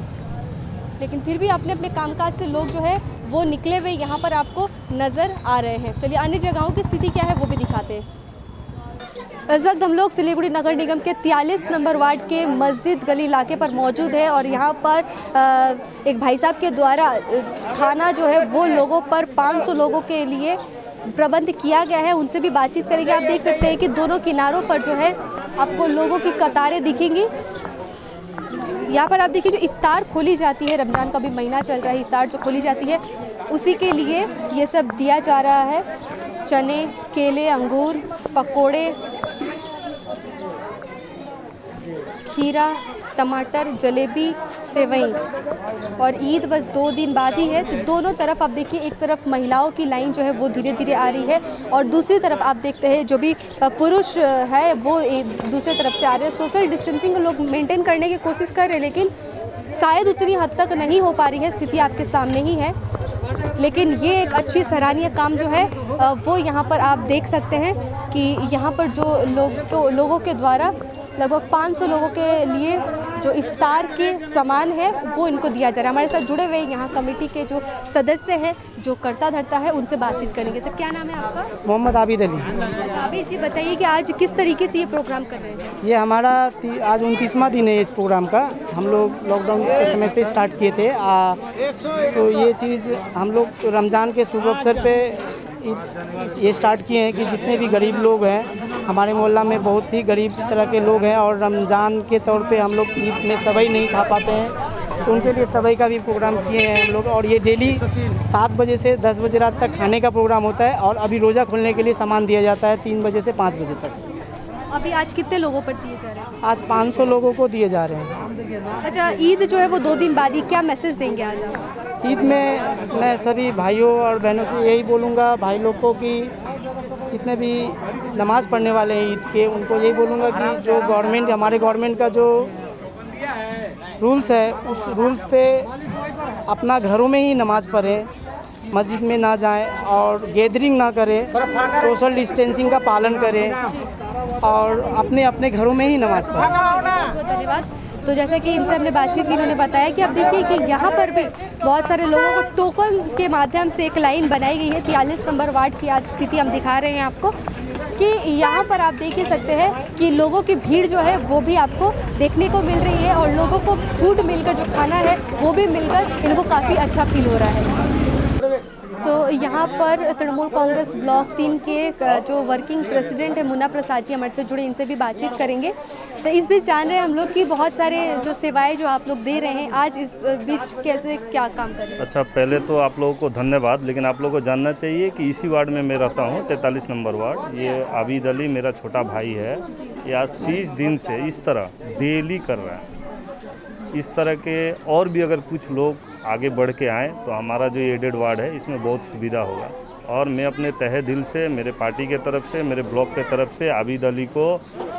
लेकिन फिर भी अपने अपने कामकाज से लोग जो है वो निकले हुए यहाँ पर आपको नज़र आ रहे हैं। चलिए अन्य जगहों की स्थिति क्या है वो भी दिखाते हैं। इस वक्त हम लोग सिलीगुड़ी नगर निगम के 43 नंबर वार्ड के मस्जिद गली इलाके पर मौजूद है और यहाँ पर एक भाई साहब के द्वारा खाना जो है वो लोगों पर 500 लोगों के लिए प्रबंध किया गया है। उनसे भी बातचीत करेंगे। आप देख सकते हैं कि दोनों किनारों पर जो है आपको लोगों की कतारें दिखेंगी। यहाँ पर आप देखिए जो इफ्तार खोली जाती है, रमज़ान का भी महीना चल रहा है, इफ्तार जो खोली जाती है उसी के लिए ये सब दिया जा रहा है। चने, केले, अंगूर, पकोड़े, खीरा, टमाटर, जलेबी, सेवई। और ईद बस 2 दिन बाद ही है, तो दोनों तरफ आप देखिए, एक तरफ महिलाओं की लाइन जो है वो धीरे धीरे आ रही है और दूसरी तरफ आप देखते हैं जो भी पुरुष है वो दूसरी तरफ से आ रहे हैं। सोशल डिस्टेंसिंग लोग मेंटेन करने की कोशिश कर रहे हैं, लेकिन शायद उतनी हद तक नहीं हो पा रही है। स्थिति आपके सामने ही है, लेकिन ये एक अच्छी सराहनीय काम जो है वो यहाँ पर आप देख सकते हैं कि यहाँ पर जो लोगों के द्वारा लगभग 500 लोगों के लिए जो इफ्तार के सामान है वो इनको दिया जा रहा है। हमारे साथ जुड़े हुए यहाँ कमेटी के जो सदस्य हैं, जो करता धरता है, उनसे बातचीत करेंगे। सर क्या नाम है आपका? मोहम्मद आबिद अली। आबिद जी बताइए कि आज किस तरीके से ये प्रोग्राम कर रहे हैं? ये हमारा आज 29वां दिन है इस प्रोग्राम का। हम लोग लॉकडाउन के समय से स्टार्ट किए थे। तो ये चीज़ हम लोग रमज़ान के शुभ अवसर पे ये स्टार्ट किए हैं कि जितने भी गरीब लोग हैं, हमारे मोहल्ला में बहुत ही गरीब तरह के लोग हैं और रमज़ान के तौर पे हम लोग ईद में सवई नहीं खा पाते हैं, तो उनके लिए सवई का भी प्रोग्राम किए हैं हम लोग। और ये डेली 7 बजे से 10 बजे रात तक खाने का प्रोग्राम होता है और अभी रोज़ा खोलने के लिए सामान दिया जाता है 3 बजे से 5 बजे तक। अभी आज कितने लोगों पर दिए जा रहे हैं? आज 500 लोगों को दिए जा रहे हैं। अच्छा, ईद जो है वो 2 दिन बाद ही, क्या मैसेज देंगे आज आप? ईद में मैं सभी भाइयों और बहनों से यही बोलूँगा, भाई लोग को, कि जितने भी नमाज़ पढ़ने वाले हैं ईद के, उनको यही बोलूँगा कि जो हमारे गवर्नमेंट का जो रूल्स है उस रूल्स पे अपना घरों में ही नमाज़ पढ़ें, मस्जिद में ना जाएं और गैदरिंग ना करें, सोशल डिस्टेंसिंग का पालन करें और अपने अपने घरों में ही नमाज़ पढ़ें। बहुत धन्यवाद। तो जैसे कि इनसे हमने बातचीत की, इन्होंने बताया कि अब देखिए कि यहाँ पर भी बहुत सारे लोगों को टोकन के माध्यम से एक लाइन बनाई गई है। 43 नंबर वार्ड की आज स्थिति हम दिखा रहे हैं आपको कि यहाँ पर आप देख ही सकते हैं कि लोगों की भीड़ जो है वो भी आपको देखने को मिल रही है और लोगों को फूड मिलकर, जो खाना है वो भी मिलकर इनको काफ़ी अच्छा फील हो रहा है। तो यहाँ पर तृणमूल कांग्रेस ब्लॉक 3 के जो वर्किंग प्रेसिडेंट है मुन्ना प्रसाद जी हमारे से जुड़े, इनसे भी बातचीत करेंगे। तो इस बीच जान रहे हैं हम लोग कि बहुत सारे जो सेवाएं जो आप लोग दे रहे हैं, आज इस बीच कैसे क्या काम कर रहे हैं? अच्छा, पहले तो आप लोगों को धन्यवाद, लेकिन आप लोगों को जानना चाहिए कि इसी वार्ड में मैं रहता हूँ, 43 नंबर वार्ड। ये आबिद अली मेरा छोटा भाई है। ये आज 30 दिन से इस तरह डेली कर रहा है। इस तरह के और भी अगर कुछ लोग आगे बढ़ के आएँ तो हमारा जो एडेड वार्ड है इसमें बहुत सुविधा होगा। और मैं अपने तहे दिल से, मेरे पार्टी के तरफ से, मेरे ब्लॉक के तरफ से आबिद अली को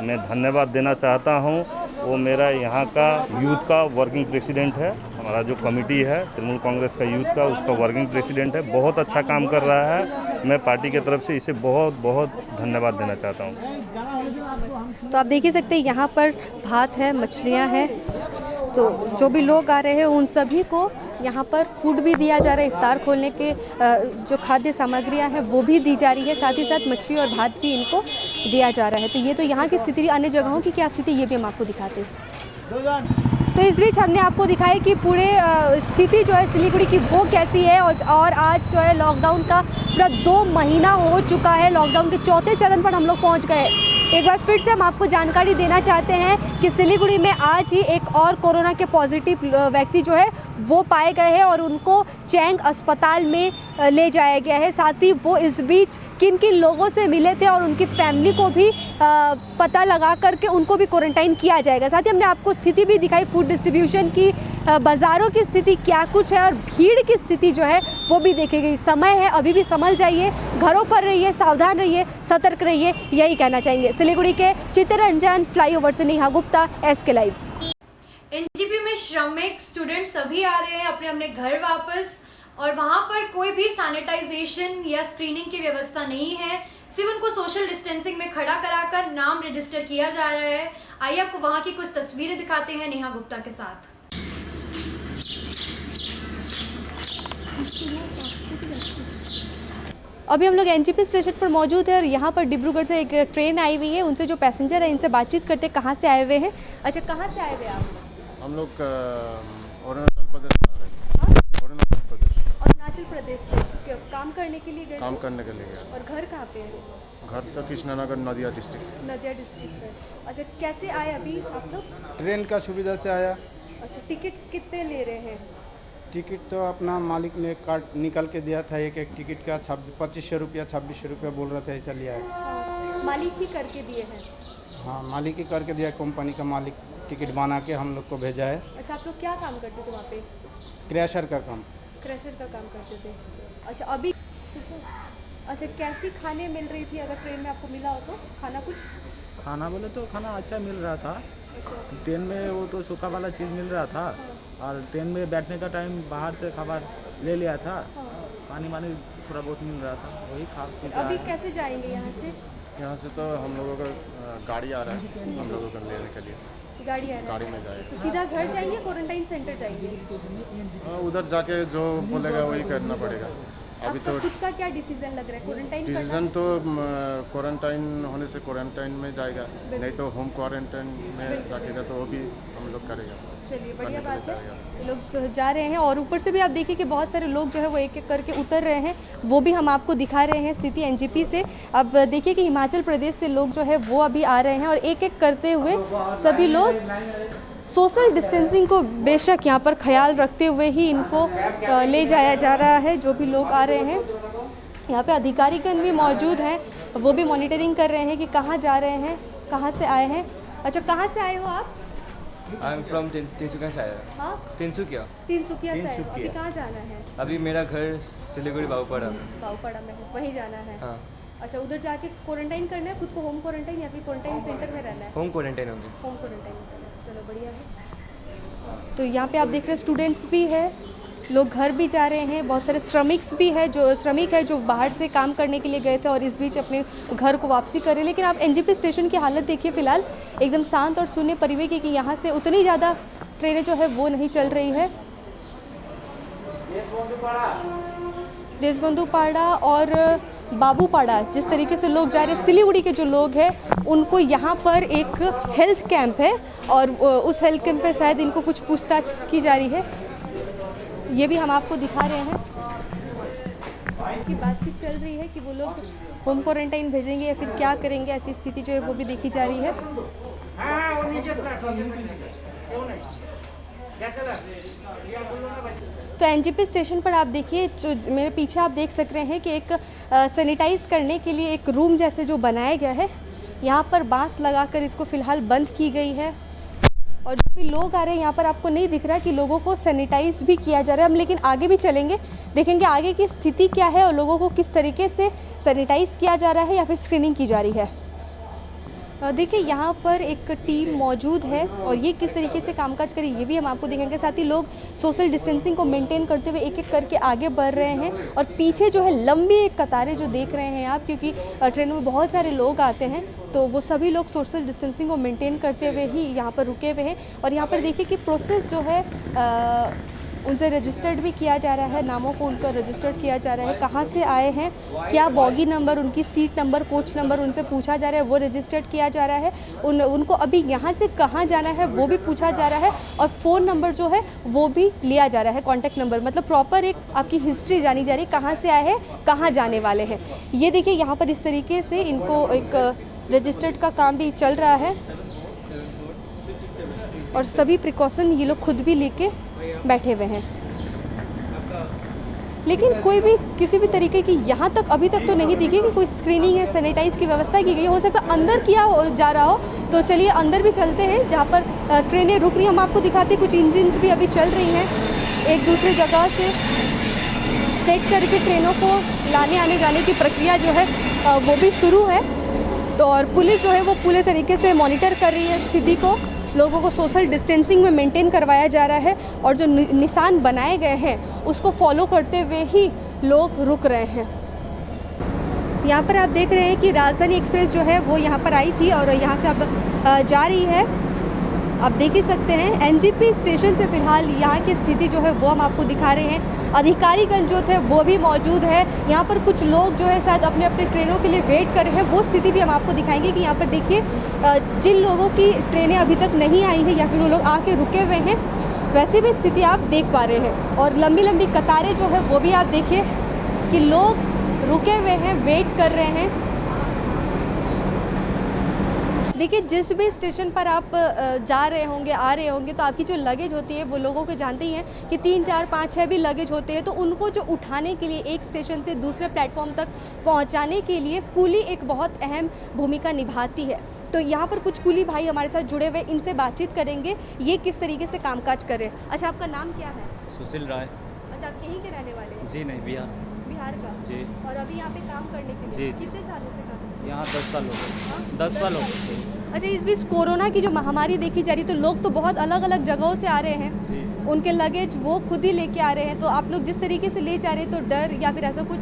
मैं धन्यवाद देना चाहता हूं। वो मेरा यहाँ का यूथ का वर्किंग प्रेसिडेंट है। हमारा जो कमेटी है तृणमूल कांग्रेस का यूथ का, उसका वर्किंग प्रेसिडेंट है। बहुत अच्छा काम कर रहा है। मैं पार्टी के तरफ से इसे बहुत बहुत धन्यवाद देना चाहता हूँ। तो आप देख ही सकते हैं यहाँ पर भात है, मछलियाँ हैं। तो जो भी लोग आ रहे हैं उन सभी को यहाँ पर फूड भी दिया जा रहा है। इफ्तार खोलने के जो खाद्य सामग्रियाँ हैं वो भी दी जा रही है, साथ ही साथ मछली और भात भी इनको दिया जा रहा है। तो ये तो यहाँ की स्थिति। अन्य जगहों की क्या स्थिति, ये भी हम आपको दिखाते हैं। तो इस बीच हमने आपको दिखाया कि पूरे स्थिति जो है सिलीगुड़ी की वो कैसी है। और आज जो है लॉकडाउन का पूरा 2 महीना हो चुका है। लॉकडाउन के 4थे चरण पर हम लोग पहुँच गए। एक बार फिर से हम आपको जानकारी देना चाहते हैं कि सिलीगुड़ी में आज ही एक और कोरोना के पॉजिटिव व्यक्ति जो है वो पाए गए हैं और उनको चैंग अस्पताल में ले जाया गया है। साथ ही वो इस बीच किन किन लोगों से मिले थे और उनकी फैमिली को भी पता लगा करके उनको भी क्वारंटाइन किया जाएगा। साथ ही हमने आपको स्थिति भी दिखाई फूड डिस्ट्रीब्यूशन की, बाज़ारों की स्थिति क्या कुछ है और भीड़ की स्थिति जो है वो भी देखी गई। समय है, अभी भी संभल जाइए, घरों पर रहिए, सावधान रहिए, सतर्क रहिए, यही कहना चाहेंगे। सिलीगुड़ी के चित्तरंजन फ्लाईओवर से Neha Gupta, SK live. NGP में श्रमिक स्टूडेंट सभी आ रहे हैं अपने अपने घर वापस, और वहां पर कोई भी सैनिटाइजेशन या स्क्रीनिंग की व्यवस्था नहीं है। सिर्फ उनको सोशल डिस्टेंसिंग में खड़ा कराकर नाम रजिस्टर किया जा रहा है। आइए आपको वहां की कुछ तस्वीरें दिखाते हैं नेहा गुप्ता के साथ। अभी हम लोग एनजीपी स्टेशन पर मौजूद है और यहाँ पर डिब्रूगढ़ से एक ट्रेन आई हुई है। उनसे जो पैसेंजर है इनसे बातचीत करते कहाँ से आए हुए हैं। अच्छा, कहाँ से आए हुए आप? हम लोग अरुणाचल प्रदेश से आ रहे हैं। अरुणाचल प्रदेश से काम करने के लिए गए? काम करने के लिए गए। और घर कहाँ पे है? घर तो कृष्णनगर नदिया डिस्ट्रिक्ट। नदिया डिस्ट्रिक्ट है। अच्छा, कैसे आए अभी आप लोग? ट्रेन का सुविधा से आया। अच्छा, टिकट कितने ले रहे हैं? टिकट तो अपना मालिक ने कार्ड निकाल के दिया था, एक टिकट का 2500 रुपया 2600 रुपया बोल रहा था, ऐसा लिया है। हाँ, मालिक ही करके दिए हैं? हाँ, मालिक ही करके दिया, कंपनी का मालिक टिकट बना के हम लोग को भेजा है। अच्छा, आप लोग क्या काम करते थे वहाँ पे? क्रैशर का काम। क्रैशर का काम करते थे। अच्छा, अभी अच्छा कैसी खाने मिल रही थी? अगर ट्रेन में आपको मिला हो तो खाना कुछ? खाना बोले तो खाना अच्छा मिल रहा था। ट्रेन में वो तो सूखा वाला चीज़ मिल रहा था। और ट्रेन में बैठने का टाइम बाहर से खाना ले लिया था। पानी वानी थोड़ा बहुत मिल रहा था, वही खा पी के। अभी कैसे जाएंगे यहाँ से? यहाँ से तो हम लोगों का गाड़ी आ रहा है हम लोगों को लेने के लिए। गाड़ी आ रहा है? गाड़ी में जाएगा। तो सीधा घर जाएंगे, क्वारंटाइन सेंटर जाएंगे? उधर जाके जो बोलेगा वही करना पड़ेगा। अभी तो खुद का क्या डिसीजन लग रहा है? क्वारंटाइन डिसीजन तो क्वारंटाइन होने से क्वारंटाइन में जाएगा, नहीं तो होम क्वारंटाइन में रखेगा तो वो भी हम लोग करेगा। चलिए, बढ़िया बात है। लोग जा रहे हैं और ऊपर से भी आप देखिए कि बहुत सारे लोग जो है वो एक एक करके उतर रहे हैं। वो भी हम आपको दिखा रहे हैं स्थिति एनजीपी से। अब देखिए कि हिमाचल प्रदेश से लोग जो है वो अभी आ रहे हैं और एक एक करते हुए सभी लोग सोशल डिस्टेंसिंग को बेशक यहाँ पर ख्याल रखते हुए ही इनको ले जाया जा रहा है। जो भी लोग आ रहे हैं, यहाँ पे अधिकारीगण भी मौजूद हैं, वो भी मॉनिटरिंग कर रहे हैं कि कहाँ जा रहे हैं, कहाँ से आए हैं। अच्छा, कहाँ से आए हो आप? आई एम फ्रॉम तिनसुकिया से आया। हाँ, तिनसुकिया से आए हो। अभी कहाँ जाना है? अभी मेरा घर सिलीगुड़ी बाबूपाड़ा में। बाबूपाड़ा में है, वहीं जाना है। हाँ। अच्छा, उधर जाके क्वारंटाइन करना है खुद को, होम क्वारंटाइन या फिर क्वारंटाइन सेंटर में रहना है? होम क्वारंटाइन होंगे। होम क्वारंटाइन में रहना है। चलो, बढ़िया है। तो यहाँ पे आप देख रहे हैं स्टूडेंट्स भी है, लोग घर भी जा रहे हैं, बहुत सारे श्रमिक है जो बाहर से काम करने के लिए गए थे और इस बीच अपने घर को वापसी कर रहे हैं। लेकिन आप एनजीपी स्टेशन की हालत देखिए, फ़िलहाल एकदम शांत और शून्य परिवेश कि यहाँ से उतनी ज़्यादा ट्रेनें जो है वो नहीं चल रही है। देशबंधुपाड़ा और बाबूपाड़ा जिस तरीके से लोग जा रहे हैं, सिलीगुड़ी के जो लोग हैं उनको यहाँ पर एक हेल्थ कैंप है और उस हेल्थ कैंप पे शायद इनको कुछ पूछताछ की जा रही है। ये भी हम आपको दिखा रहे हैं कि बातचीत चल रही है कि वो लोग होम क्वारंटाइन भेजेंगे या फिर क्या करेंगे। ऐसी स्थिति जो है वो भी देखी जा रही है। तो एनजीपी स्टेशन पर आप देखिए, जो मेरे पीछे आप देख सक रहे हैं कि एक सैनिटाइज करने के लिए एक रूम जैसे जो बनाया गया है, यहाँ पर बांस लगाकर इसको फ़िलहाल बंद की गई है। और जो भी लोग आ रहे हैं यहाँ पर आपको नहीं दिख रहा कि लोगों को सैनिटाइज भी किया जा रहा है। हम लेकिन आगे भी चलेंगे, देखेंगे आगे की स्थिति क्या है और लोगों को किस तरीके से सैनिटाइज किया जा रहा है या फिर स्क्रीनिंग की जा रही है। देखिए, यहाँ पर एक टीम मौजूद है और ये किस तरीके से कामकाज करे ये भी हम आपको दिखाएंगे। साथ ही लोग सोशल डिस्टेंसिंग को मेंटेन करते हुए एक एक करके आगे बढ़ रहे हैं और पीछे जो है लंबी एक कतारें जो देख रहे हैं आप, क्योंकि ट्रेनों में बहुत सारे लोग आते हैं तो वो सभी लोग सोशल डिस्टेंसिंग को मेंटेन करते हुए ही यहाँ पर रुके हुए हैं। और यहाँ पर देखिए कि प्रोसेस जो है उनसे रजिस्टर्ड भी किया जा रहा है, नामों को उनका रजिस्टर्ड किया जा रहा है, कहाँ से आए हैं, क्या बॉगी नंबर, उनकी सीट नंबर, कोच नंबर उनसे पूछा जा रहा है, वो रजिस्टर्ड किया जा रहा है। उनको अभी यहाँ से कहाँ जाना है वो भी पूछा जा रहा है और फ़ोन नंबर जो है वो भी लिया जा रहा है, कॉन्टैक्ट नंबर। मतलब प्रॉपर एक आपकी हिस्ट्री जानी जा रही है, कहाँ से आए हैं, कहाँ जाने वाले हैं। ये देखिए यहाँ पर इस तरीके से इनको एक रजिस्टर्ड का काम भी चल रहा है और सभी प्रिकॉशन ये लोग खुद भी लेके बैठे हुए हैं। लेकिन कोई भी किसी भी तरीके की यहाँ तक अभी तक तो नहीं दिखी कि कोई स्क्रीनिंग है, सैनिटाइज की व्यवस्था की गई। हो सकता है अंदर किया जा रहा हो, तो चलिए अंदर भी चलते हैं जहाँ पर ट्रेनें रुक रही हैं। हम आपको दिखाते हैं, कुछ इंजन्स भी अभी चल रही हैं, एक दूसरी जगह से सेट करके ट्रेनों को लाने आने जाने की प्रक्रिया जो है वो भी शुरू है। तो और पुलिस जो है वो पूरे तरीके से मॉनिटर कर रही है स्थिति को, लोगों को सोशल डिस्टेंसिंग में मेंटेन करवाया जा रहा है और जो निशान बनाए गए हैं उसको फॉलो करते हुए ही लोग रुक रहे हैं। यहाँ पर आप देख रहे हैं कि राजधानी एक्सप्रेस जो है वो यहाँ पर आई थी और यहाँ से अब जा रही है। आप देख ही सकते हैं एनजीपी स्टेशन से फ़िलहाल यहाँ की स्थिति जो है वो हम आपको दिखा रहे हैं। अधिकारीगण जो थे वो भी मौजूद है। यहाँ पर कुछ लोग जो है शायद अपने अपने ट्रेनों के लिए वेट कर रहे हैं, वो स्थिति भी हम आपको दिखाएंगे कि यहाँ पर देखिए जिन लोगों की ट्रेनें अभी तक नहीं आई हैं या फिर वो लोग आके रुके हुए हैं, वैसी भी स्थिति आप देख पा रहे हैं। और लंबी लंबी कतारें जो है वो भी आप देखिए कि लोग रुके हुए हैं, वेट कर रहे हैं। देखिए जिस भी स्टेशन पर आप जा रहे होंगे, आ रहे होंगे, तो आपकी जो लगेज होती है वो लोगों को जानते ही हैं कि 3, 4, 5, 6 भी लगेज होते हैं। तो उनको जो उठाने के लिए एक स्टेशन से दूसरे प्लेटफॉर्म तक पहुंचाने के लिए कुली एक बहुत अहम भूमिका निभाती है। तो यहाँ पर कुछ कुली भाई हमारे साथ जुड़े हुए, इनसे बातचीत करेंगे ये किस तरीके से कामकाज करें। अच्छा, आपका नाम क्या है? सुशील राय। अच्छा, आप यहीं के रहने वाले हैं? जी नहीं, बिहार का। जी। और अभी यहाँ पे काम करने के लिए कितने सालों से काम? यहाँ 10 साल हो गए। 10 साल हो गए। अच्छा, इस बीच कोरोना की जो महामारी देखी जा रही है तो लोग तो बहुत अलग अलग जगहों से आ रहे हैं, उनके लगेज वो खुद ही लेके आ रहे हैं। तो आप लोग जिस तरीके से ले जा रहे हैं तो डर या फिर ऐसा कुछ?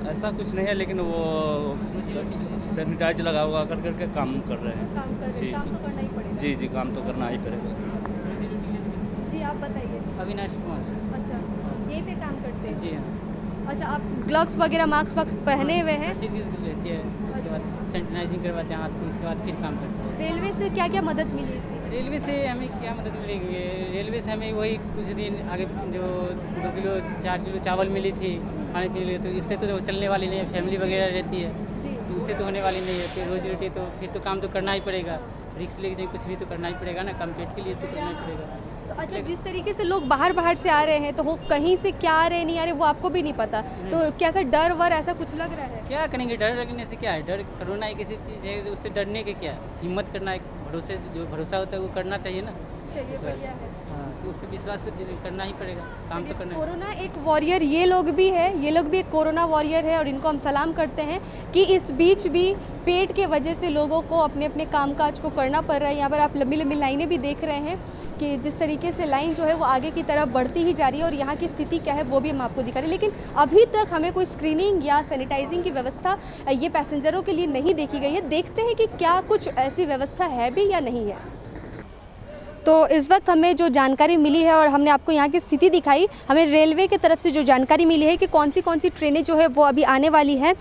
ऐसा कुछ नहीं है, लेकिन वो सैनिटाइज लगा हुआ करके काम कर रहे हैं। काम कर रहे हैं, काम तो करना ही पड़ेगा। जी जी, काम तो करना ही पड़ेगा। जी, आप बताइए। अविनाश कुमार। अच्छा, यहीं पे काम करते हैं? जी हाँ। अच्छा, आप ग्लव्स वगैरह मास्क वास्क पहने हुए हैं? चीज़ रहती है, उसके बाद सैनिटाइजिंग करवाते हैं हाथ को, उसके बाद फिर काम करते हैं। रेलवे से क्या क्या मदद मिली इसमें? रेलवे से हमें क्या मदद मिलेगी? रेलवे से हमें वही कुछ दिन आगे जो 2 किलो 4 किलो चावल मिली थी खाने पीने लिए, तो इससे तो चलने वाली नहीं है, फैमिली वगैरह रहती है तो उससे तो होने वाली नहीं है। फिर रोजी रोटी तो फिर तो काम तो करना ही पड़ेगा, रिक्स लेके जाए कुछ भी तो करना ही पड़ेगा ना, काम पेट के लिए तो करना ही पड़ेगा। तो अच्छा, जिस तरीके से लोग बाहर से आ रहे हैं तो वो कहीं से क्या आ रहे नहीं आ रहे वो आपको भी नहीं पता, तो कैसा डर वर ऐसा कुछ लग रहा है? क्या करेंगे, डर लगने से क्या है? डर कोरोना एक ऐसी चीज़ है, उससे डरने के क्या है? हिम्मत करना, एक भरोसे जो भरोसा होता है वो करना चाहिए ना। हाँ, तो उससे विश्वास करना ही पड़ेगा, काम तो करना। कोरोना एक वॉरियर ये लोग भी है, ये लोग भी एक कोरोना वॉरियर है और इनको हम सलाम करते हैं कि इस बीच भी पेट के वजह से लोगों को अपने अपने कामकाज को करना पड़ रहा है। यहाँ पर आप लंबी लंबी लाइनें भी देख रहे हैं कि जिस तरीके से लाइन जो है वो आगे की तरफ बढ़ती ही जा रही है और यहाँ की स्थिति क्या है वो भी हम आपको दिखा रहे हैं। लेकिन अभी तक हमें कोई स्क्रीनिंग या सैनिटाइजिंग की व्यवस्था ये पैसेंजरों के लिए नहीं देखी गई है। देखते हैं कि क्या कुछ ऐसी व्यवस्था है भी या नहीं है। तो इस वक्त हमें जो जानकारी मिली है और हमने आपको यहाँ की स्थिति दिखाई, हमें रेलवे की तरफ से जो जानकारी मिली है कि कौन सी ट्रेनें जो है वो अभी आने वाली है,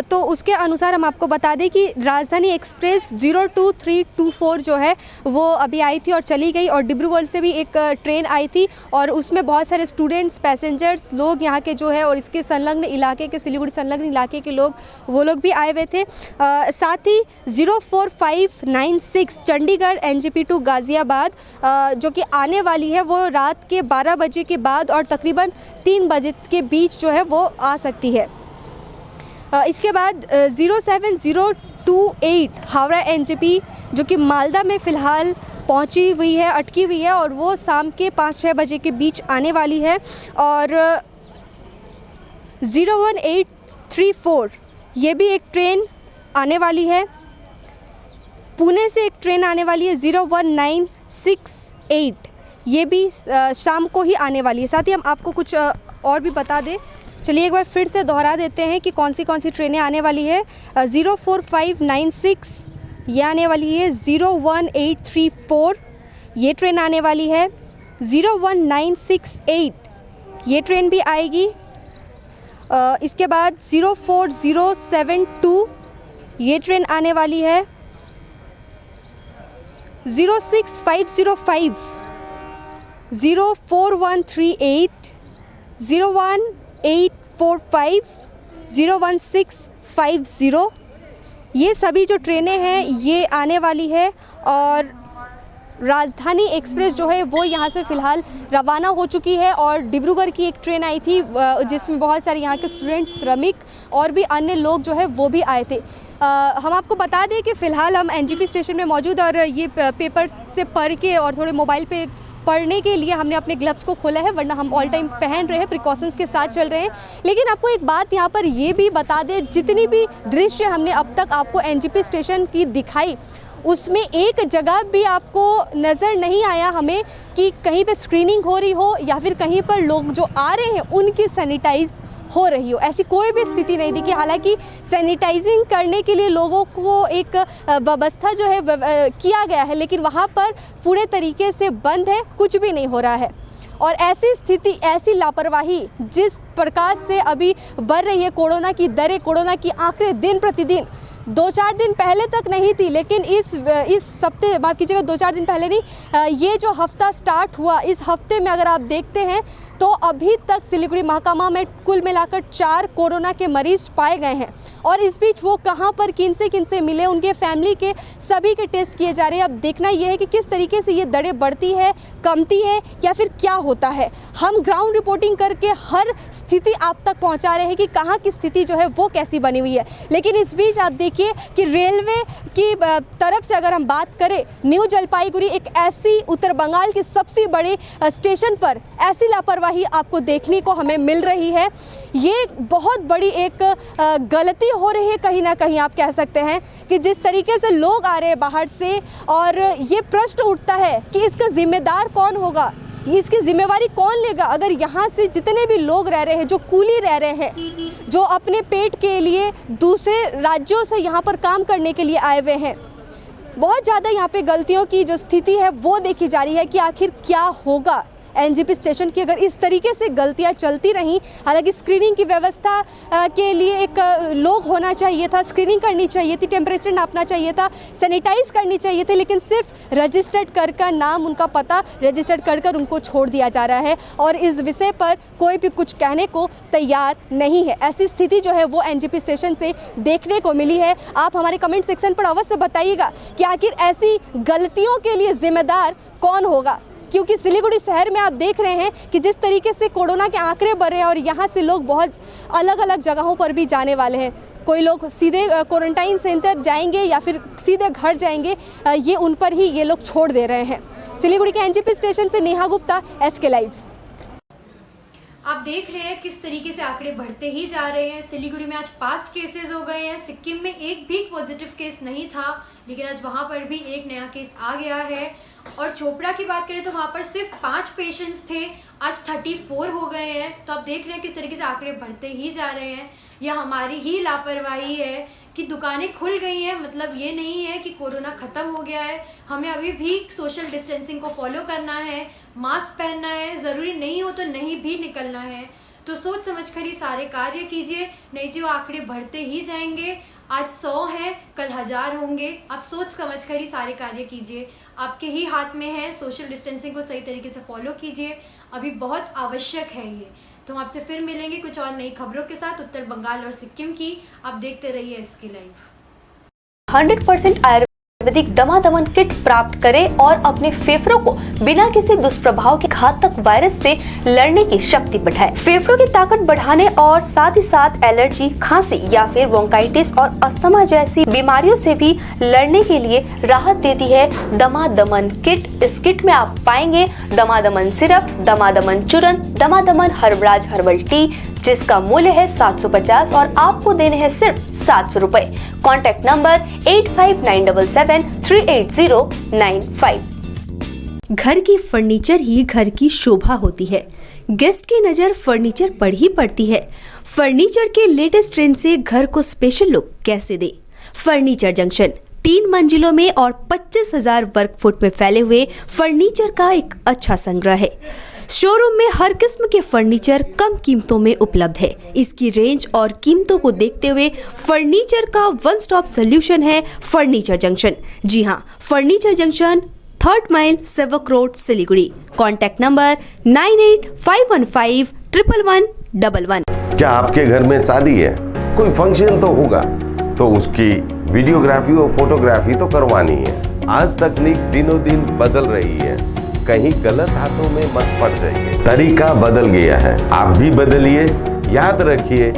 तो उसके अनुसार हम आपको बता दें कि राजधानी एक्सप्रेस 02324 जो है वो अभी आई थी और चली गई, और डिब्रूगढ़ से भी एक ट्रेन आई थी और उसमें बहुत सारे स्टूडेंट्स, पैसेंजर्स, लोग यहाँ के जो है और इसके संलग्न इलाके के, सिलीगुड़ी संलग्न इलाके के लोग, वो लोग भी आए हुए थे। साथ ही 04596 चंडीगढ़ NGP टू गाज़ियाबाद जो कि आने वाली है वो रात के 12 बजे के बाद और तकरीबन 3 बजे के बीच जो है वो आ सकती है। इसके बाद 07028 हावड़ा NGP जो कि मालदा में फ़िलहाल पहुंची हुई है, अटकी हुई है, और वो शाम के 5-6 बजे के बीच आने वाली है। और 01834 ये भी एक ट्रेन आने वाली है। पुणे से एक ट्रेन आने वाली है 01968, ये भी शाम को ही आने वाली है। साथ ही हम आपको कुछ और भी बता दें, चलिए एक बार फिर से दोहरा देते हैं कि कौन सी ट्रेनें आने वाली है। 04596 ये आने वाली है, 01834 ये ट्रेन आने वाली है, 01968 ये ट्रेन भी आएगी। इसके बाद 04072 ये ट्रेन आने वाली है, 06505 04138 01845 01650 ये सभी जो ट्रेनें हैं ये आने वाली है। और राजधानी एक्सप्रेस जो है वो यहाँ से फ़िलहाल रवाना हो चुकी है और डिब्रूगढ़ की एक ट्रेन आई थी जिसमें बहुत सारे यहाँ के स्टूडेंट, श्रमिक और भी अन्य लोग जो है वो भी आए थे। हम आपको बता दें कि फ़िलहाल हम NGP स्टेशन में मौजूद, और ये पेपर से पढ़ के और थोड़े मोबाइल पे पढ़ने के लिए हमने अपने ग्लव्स को खोला है, वरना हम ऑल टाइम पहन रहे हैं, प्रिकॉशंस के साथ चल रहे हैं। लेकिन आपको एक बात यहाँ पर ये भी बता दें, जितनी भी दृश्य हमने अब तक आपको NGP स्टेशन की दिखाई, उसमें एक जगह भी आपको नज़र नहीं आया हमें कि कहीं पे स्क्रीनिंग हो रही हो या फिर कहीं पर लोग जो आ रहे हैं उनकी सैनिटाइज हो रही हो, ऐसी कोई भी स्थिति नहीं दिखी। हालांकि सैनिटाइजिंग करने के लिए लोगों को एक व्यवस्था जो है किया गया है, लेकिन वहाँ पर पूरे तरीके से बंद है, कुछ भी नहीं हो रहा है। और ऐसी स्थिति, ऐसी लापरवाही जिस प्रकार से अभी बढ़ रही है कोरोना की दरें, कोरोना की आंकड़े दिन प्रतिदिन, 2-4 दिन पहले तक नहीं थी, लेकिन इस हफ्ते, माफ़ कीजिएगा 2-4 दिन पहले नहीं, ये जो हफ्ता स्टार्ट हुआ, इस हफ्ते में अगर आप देखते हैं तो अभी तक सिलीगुड़ी महाकामा में कुल मिलाकर 4 कोरोना के मरीज पाए गए हैं। और इस बीच वो कहां पर किन से मिले, उनके फैमिली के सभी के टेस्ट किए जा रहे हैं। अब देखना यह है कि किस तरीके से ये दरें बढ़ती है, कमती है, या फिर क्या होता है। हम ग्राउंड रिपोर्टिंग करके हर स्थिति आप तक पहुंचा रहे हैं कि कहां की स्थिति जो है वो कैसी बनी हुई है। लेकिन इस बीच आप देखिए कि रेलवे की तरफ से अगर हम बात करें, न्यू जलपाईगुड़ी एक ऐसी उत्तर बंगाल के सबसे बड़े स्टेशन पर ऐसी लापरवाही आपको देखने को हमें मिल रही है। ये बहुत बड़ी एक गलती हो रही है, कहीं ना कहीं आप कह सकते हैं कि जिस तरीके से लोग आ रहे हैं बाहर से, और ये प्रश्न उठता है कि इसका जिम्मेदार कौन होगा, इसकी जिम्मेवारी कौन लेगा। अगर यहाँ से जितने भी लोग रह रहे हैं, जो कूली रह रहे हैं, जो अपने पेट के लिए दूसरे राज्यों से यहाँ पर काम करने के लिए आए हुए हैं, बहुत ज़्यादा यहाँ पे गलतियों की जो स्थिति है वो देखी जा रही है कि आखिर क्या होगा एनजेपी स्टेशन की अगर इस तरीके से गलतियां चलती रहीं। हालांकि स्क्रीनिंग की व्यवस्था के लिए एक लोग होना चाहिए था, स्क्रीनिंग करनी चाहिए थी, टेम्परेचर नापना चाहिए था, सैनिटाइज करनी चाहिए थे, लेकिन सिर्फ रजिस्टर्ड कर नाम, उनका पता रजिस्टर्ड कर उनको छोड़ दिया जा रहा है और इस विषय पर कोई भी कुछ कहने को तैयार नहीं है। ऐसी स्थिति जो है वो एनजेपी स्टेशन से देखने को मिली है। आप हमारे कमेंट सेक्शन पर अवश्य बताइएगा कि आखिर ऐसी गलतियों के लिए जिम्मेदार कौन होगा, क्योंकि सिलीगुड़ी शहर में आप देख रहे हैं कि जिस तरीके से कोरोना के आंकड़े बढ़ रहे हैं और यहाँ से लोग बहुत अलग अलग जगहों पर भी जाने वाले हैं। कोई लोग सीधे क्वारंटाइन सेंटर जाएंगे या फिर सीधे घर जाएंगे, ये उन पर ही ये लोग छोड़ दे रहे हैं। सिलीगुड़ी के एनजेपी स्टेशन से नेहा गुप्ता, SK लाइव। आप देख रहे हैं किस तरीके से आंकड़े बढ़ते ही जा रहे हैं। सिलीगुड़ी में आज 5 केसेस हो गए हैं। सिक्किम में एक भी पॉजिटिव केस नहीं था, लेकिन आज वहां पर भी एक नया केस आ गया है। और चोपड़ा की बात करें तो वहां पर सिर्फ 5 पेशेंट्स थे, आज 34 हो गए हैं। तो आप देख रहे हैं किस तरीके से आंकड़े बढ़ते ही जा रहे हैं। यह हमारी ही लापरवाही है कि दुकानें खुल गई हैं, मतलब ये नहीं है कि कोरोना ख़त्म हो गया है। हमें अभी भी सोशल डिस्टेंसिंग को फॉलो करना है, मास्क पहनना है, ज़रूरी नहीं हो तो नहीं भी निकलना है। तो सोच समझ कर ही सारे कार्य कीजिए, नहीं तो आंकड़े बढ़ते ही जाएंगे। आज 100 हैं, कल 1000 होंगे। आप सोच समझ कर ही सारे कार्य कीजिए, आपके ही हाथ में है। सोशल डिस्टेंसिंग को सही तरीके से फॉलो कीजिए, अभी बहुत आवश्यक है ये। तो हम आपसे फिर मिलेंगे कुछ और नई खबरों के साथ उत्तर बंगाल और सिक्किम की। आप देखते रहिए SK लाइव। 100% आयुर्वेदिक दमादमन किट प्राप्त करें और अपने फेफड़ों को बिना किसी दुष्प्रभाव के घातक वायरस से लड़ने की शक्ति बढ़ाएं। फेफड़ों की ताकत बढ़ाने और साथ ही साथ एलर्जी, खांसी या फिर ब्रोंकाइटिस और अस्थमा जैसी बीमारियों से भी लड़ने के लिए राहत देती है दमादमन किट। इस किट में आप पाएंगे दमादमन सिरप, दमादमन चूर्ण, दमादमन हर्बराज हर्बल टी, जिसका मूल्य है 750 और आपको देने हैं सिर्फ 700 रुपए। Contact number 8597738095। घर की फर्नीचर ही घर की शोभा होती है। गेस्ट की नजर फर्नीचर पर ही पड़ती है। फर्नीचर के लेटेस्ट ट्रेंड से घर को स्पेशल लुक कैसे दे। फर्नीचर जंक्शन 3 मंजिलों में और 25,000 वर्ग फुट में फैले हुए फर्नीचर का एक अच्छा संग्रह है। शोरूम में हर किस्म के फर्नीचर कम कीमतों में उपलब्ध है। इसकी रेंज और कीमतों को देखते हुए फर्नीचर का वन स्टॉप सॉल्यूशन है फर्नीचर जंक्शन। जी हाँ, Furniture Junction 3rd Mile Sevoke Road Siliguri. Contact number 9851511111। क्या आपके घर में शादी है, कोई फंक्शन तो होगा, तो उसकी वीडियोग्राफी और फोटोग्राफी तो करवानी है। आज तकनीक दिनों दिन बदल रही है, कहीं गलत हाथों में मत पड़ जाइए। तरीका बदल गया है, आप भी बदलिए। याद रखिए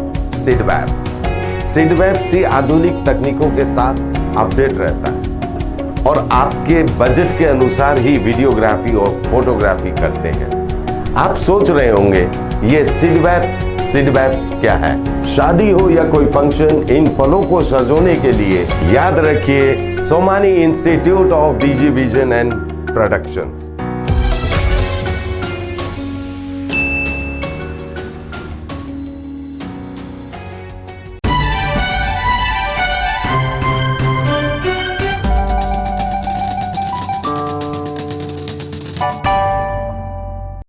सिडवैप्स ही आधुनिक तकनीकों के साथ अपडेट रहता है और आपके बजट के अनुसार ही वीडियोग्राफी और फोटोग्राफी करते हैं। आप सोच रहे होंगे ये सिडवैप्स क्या है? शादी हो या कोई फंक्शन, इन पलों को सजोने के लिए याद रखिए Somani institute of digi vision and productions.